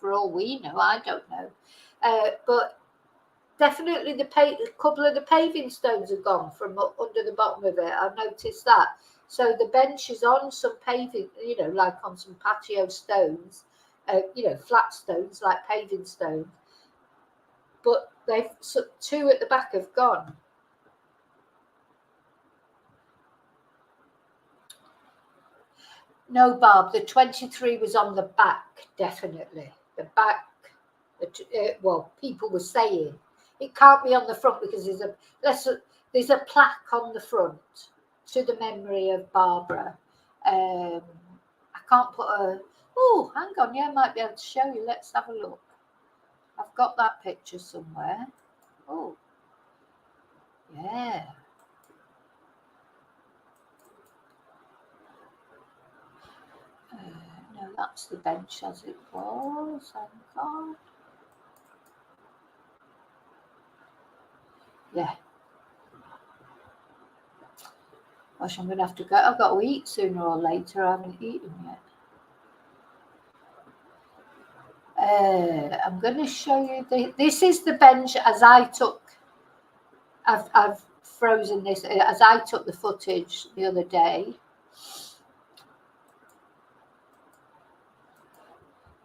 for all we know. I don't know, but definitely a couple of the paving stones are gone from under the bottom of it. I've noticed that. So the bench is on some paving, you know, like on some patio stones, you know, flat stones like paving stones, but two at the back have gone. No, Barb, the 23 was on the back, definitely. The back, well, people were saying. It can't be on the front because there's a plaque on the front to the memory of Barbara. I can't put a... Oh, hang on, yeah, I might be able to show you. Let's have a look. I've got that picture somewhere. Oh, yeah. No, that's the bench as it was. Hang on. Yeah. Gosh, I'm going to have to go. I've got to eat sooner or later. I haven't eaten yet. I'm going to show you. This is the bench as I took. I've frozen this as I took the footage the other day.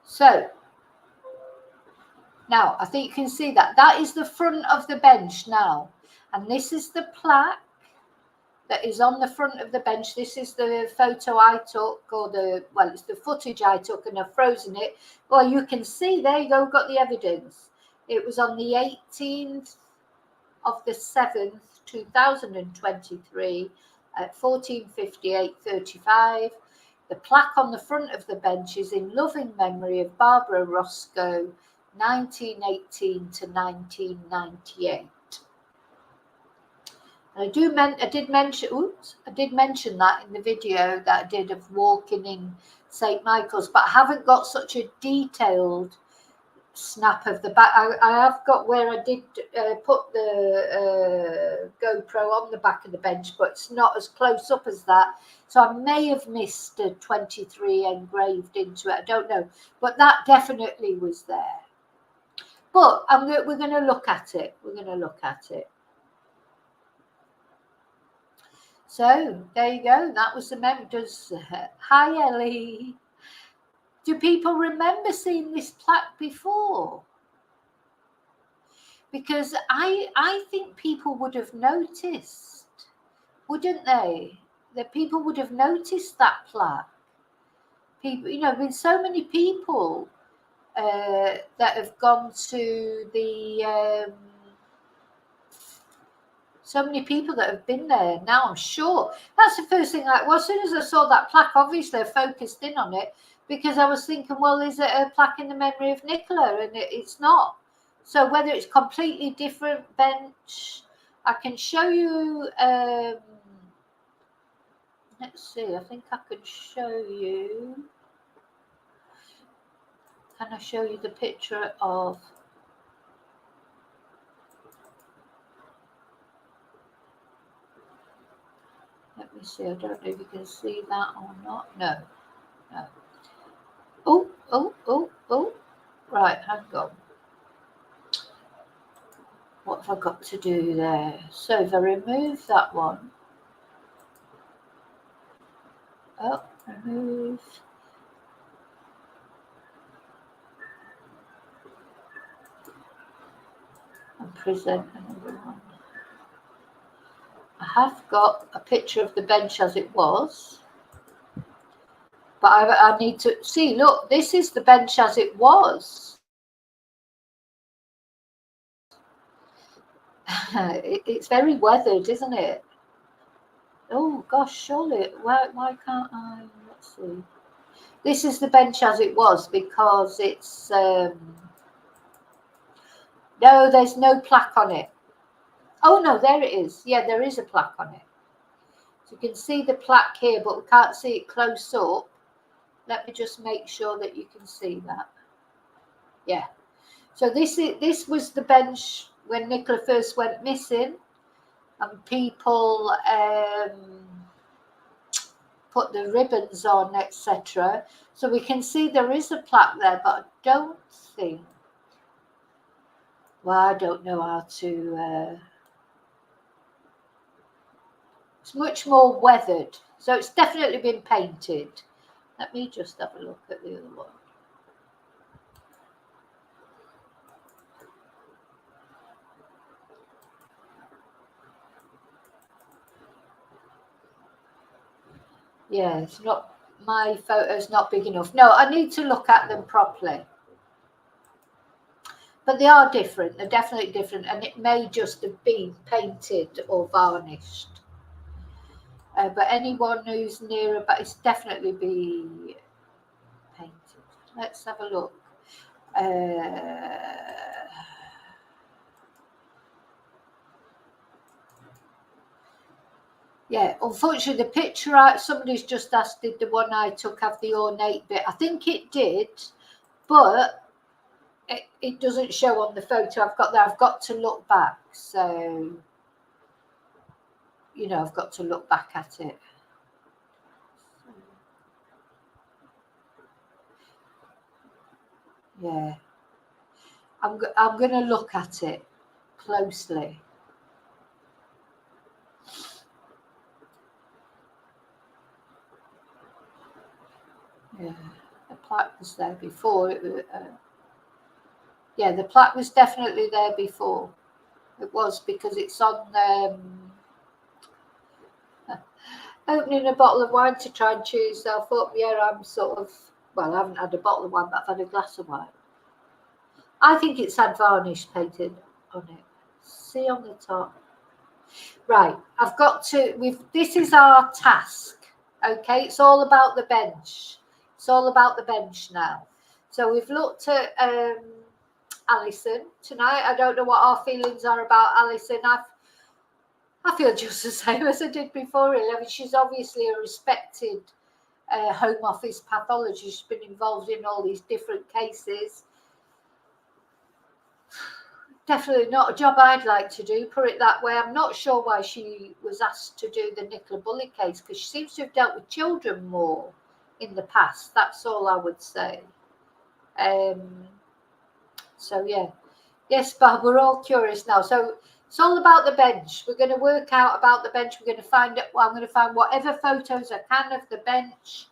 So now I think you can see that. That is the front of the bench now. And this is the plaque that is on the front of the bench. This is the photo I took, or it's the footage I took, and I've frozen it. Well, you can see, there you go, got the evidence. It was on the 18th of the 7th, 2023 at 14:58:35. The plaque on the front of the bench is in loving memory of Barbara Roscoe, 1918 to 1998. I did mention that in the video that I did of walking in St. Michael's, but I haven't got such a detailed snap of the back. I have got where I did put the GoPro on the back of the bench, but it's not as close up as that. So I may have missed a 23 engraved into it. I don't know, but that definitely was there. But we're going to look at it. We're going to look at it. So there you go. That was the members. Hi, Ellie. Do people remember seeing this plaque before? Because I think people would have noticed, wouldn't they? That people would have noticed that plaque. People, you know, been so many people that have gone to the. So many people that have been there now, I'm sure. That's the first thing. Well, as soon as I saw that plaque, obviously I focused in on it because I was thinking, well, is it a plaque in the memory of Nicola? And it's not. So whether it's completely different bench, I can show you. Let's see. I think I could show you. Can I show you the picture of? Let me see. I don't know if you can see that or not. No. Oh. Right, hang on. What have I got to do there? So if I remove that one. Oh, remove. And present another one. I have got a picture of the bench as it was. But I need to see, look, this is the bench as it was. It's very weathered, isn't it? Oh, gosh, surely. Why can't I? Let's see. This is the bench as it was, because it's no, there's no plaque on it. Oh no, there it is. Yeah, there is a plaque on it. So you can see the plaque here, but we can't see it close up. Let me just make sure that you can see that. Yeah. So this was the bench when Nicola first went missing, and people put the ribbons on, etc. So we can see there is a plaque there, but I don't think. Well, I don't know how to. It's much more weathered, so it's definitely been painted. Let me just have a look at the other one. Yeah, it's not, my photo's not big enough. No, I need to look at them properly. But they are different. They're definitely different, and it may just have been painted or varnished. But anyone who's near about, it's definitely be painted. Let's have a look. Yeah, unfortunately, the picture, somebody's just asked, did the one I took have the ornate bit? I think it did, but it doesn't show on the photo I've got there. I've got to look back. So, you know, I've got to look back at it. Yeah, I'm going to look at it closely. Yeah, the plaque was there before. Yeah, the plaque was definitely there before. It was, because it's on opening a bottle of wine to try and cheer yourself up. Yeah, I'm sort of, well, I haven't had a bottle of wine, but I've had a glass of wine. I think it's had varnish painted on it. See on the top. Right, I've got to, this is our task, okay? It's all about the bench. It's all about the bench now. So we've looked at Alison tonight. I don't know what our feelings are about Alison. I feel just the same as I did before, really. I mean, she's obviously a respected Home Office pathologist. She's been involved in all these different cases. Definitely not a job I'd like to do, put it that way. I'm not sure why she was asked to do the Nicola Bully case, because she seems to have dealt with children more in the past. That's all I would say. So, yeah. Yes, Bob, we're all curious now. So it's all about the bench. We're going to work out about the bench. We're going to find it. Well, I'm going to find whatever photos I can of the bench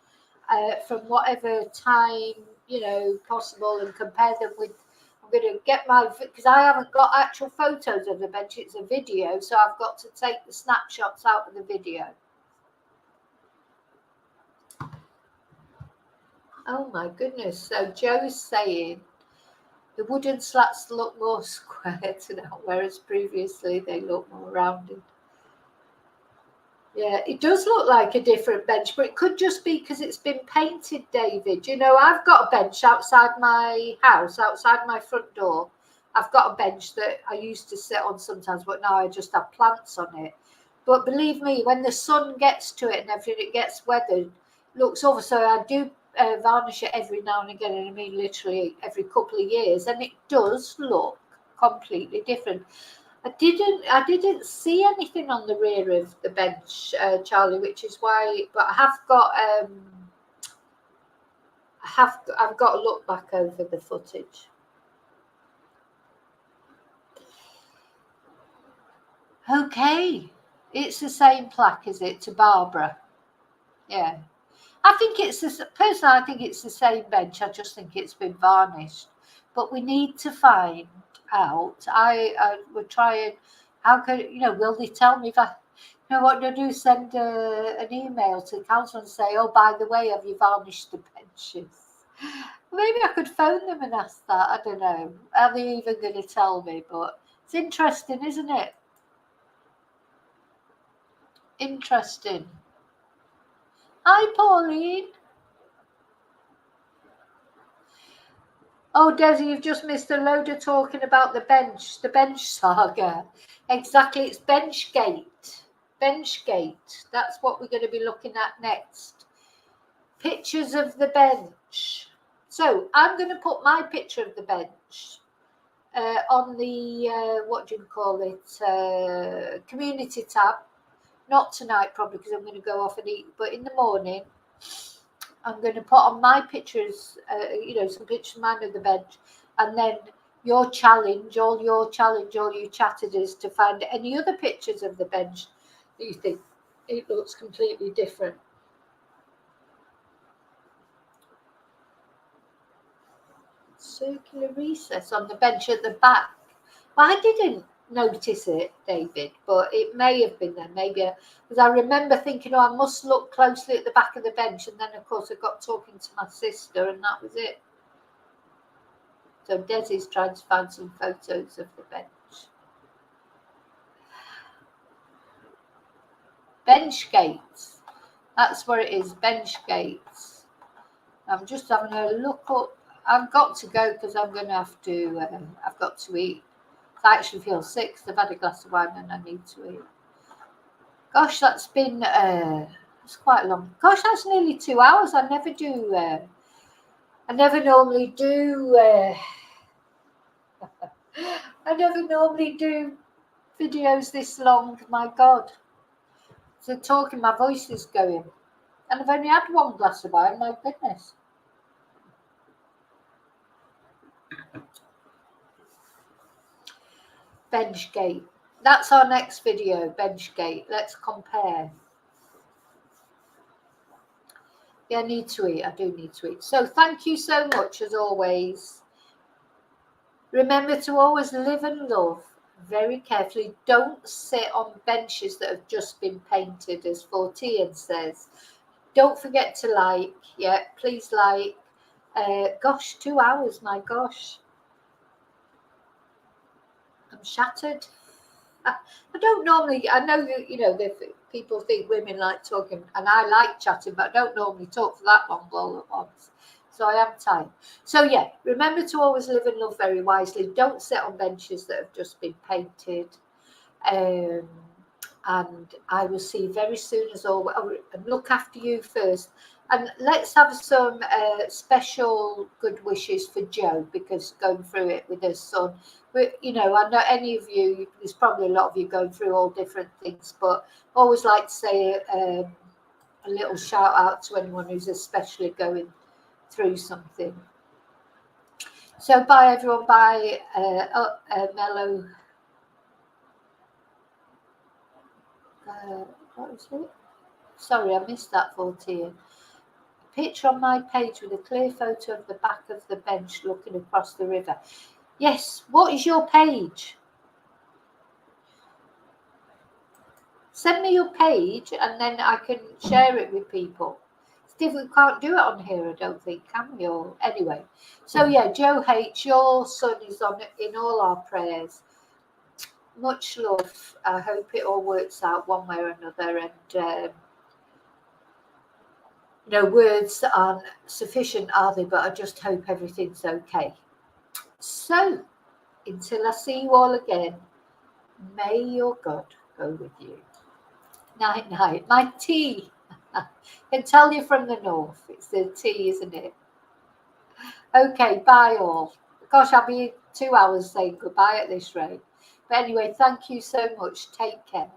from whatever time, you know, possible, and compare them with. I'm going to get my, because I haven't got actual photos of the bench. It's a video, so I've got to take the snapshots out of the video. Oh my goodness! So Joe's saying the wooden slats look more square now, whereas previously they look more rounded. Yeah, it does look like a different bench, but it could just be because it's been painted, David. You know, I've got a bench outside my house, outside my front door. I've got a bench that I used to sit on sometimes, but now I just have plants on it. But believe me, when the sun gets to it and everything, it gets weathered, looks over. So I do varnish it every now and again, and I mean literally every couple of years, and it does look completely different. I didn't see anything on the rear of the bench, Charlie, which is why. But I have got I've got to look back over the footage. Okay, it's the same plaque, is it, to Barbara? Yeah, I think it's personally. I think it's the same bench. I just think it's been varnished. But we need to find out. I would try and. How could, you know? Will they tell me if I? You know what to do? Send an email to the council and say, "Oh, by the way, have you varnished the benches?" Maybe I could phone them and ask that. I don't know. Are they even going to tell me? But it's interesting, isn't it? Interesting. Hi, Pauline. Oh, Desi, you've just missed a load of talking about the bench saga. Exactly, it's Benchgate. Benchgate. That's what we're going to be looking at next. Pictures of the bench. So I'm going to put my picture of the bench on the, what do you call it, community tab. Not tonight, probably, because I'm going to go off and eat, but in the morning, I'm going to put on my pictures, some pictures of mine of the bench, and then your challenge, all you chatters, to find any other pictures of the bench that you think it looks completely different. Circular recess on the bench at the back. Well, I didn't notice it, David, but it may have been there. Maybe because I remember thinking, I must look closely at the back of the bench, and then of course I got talking to my sister, and that was it. So Desi's trying to find some photos of the bench. Benchgate. That's where it is. Benchgate. I'm just having a look up. I've got to go because I'm going to have to. I've got to eat. I actually feel sick because I've had a glass of wine and I need to eat. Gosh, that's been it's quite long. Gosh, that's nearly 2 hours. I never do. I never normally do. I never normally do videos this long. My God. So talking, my voice is going, and I've only had one glass of wine. My goodness. Benchgate. That's our next video, Benchgate. Let's compare. Yeah, I need to eat. I do need to eat. So thank you so much, as always. Remember to always live and love very carefully. Don't sit on benches that have just been painted, as 14 says. Don't forget to like. Yeah, please like. Gosh, 2 hours, my gosh. I'm shattered. I don't normally, I know that, people think women like talking, and I like chatting, but I don't normally talk for that long all at once. So I am tired. So yeah, remember to always live and love very wisely. Don't sit on benches that have just been painted. And I will see you very soon, as always. And look after you first. And let's have some special good wishes for Joe, because going through it with her son. But, I know any of you, there's probably a lot of you going through all different things, but I always like to say a little shout out to anyone who's especially going through something. So bye, everyone. Bye, Mellow. What was it? Sorry, I missed that 14. Picture on my page with a clear photo of the back of the bench looking across the river. Yes, what is your page? Send me your page and then I can share it with people. It's difficult, we can't do it on here, I don't think, can we? Or anyway. So yeah, Joe H, your son is on in all our prayers. Much love. I hope it all works out one way or another, and words aren't sufficient, are they? But I just hope everything's okay. So, until I see you all again, may your God go with you. Night, night. My tea. I can tell you from the north. It's the tea, isn't it? Okay, bye all. Gosh, I'll be 2 hours saying goodbye at this rate. But anyway, thank you so much. Take care.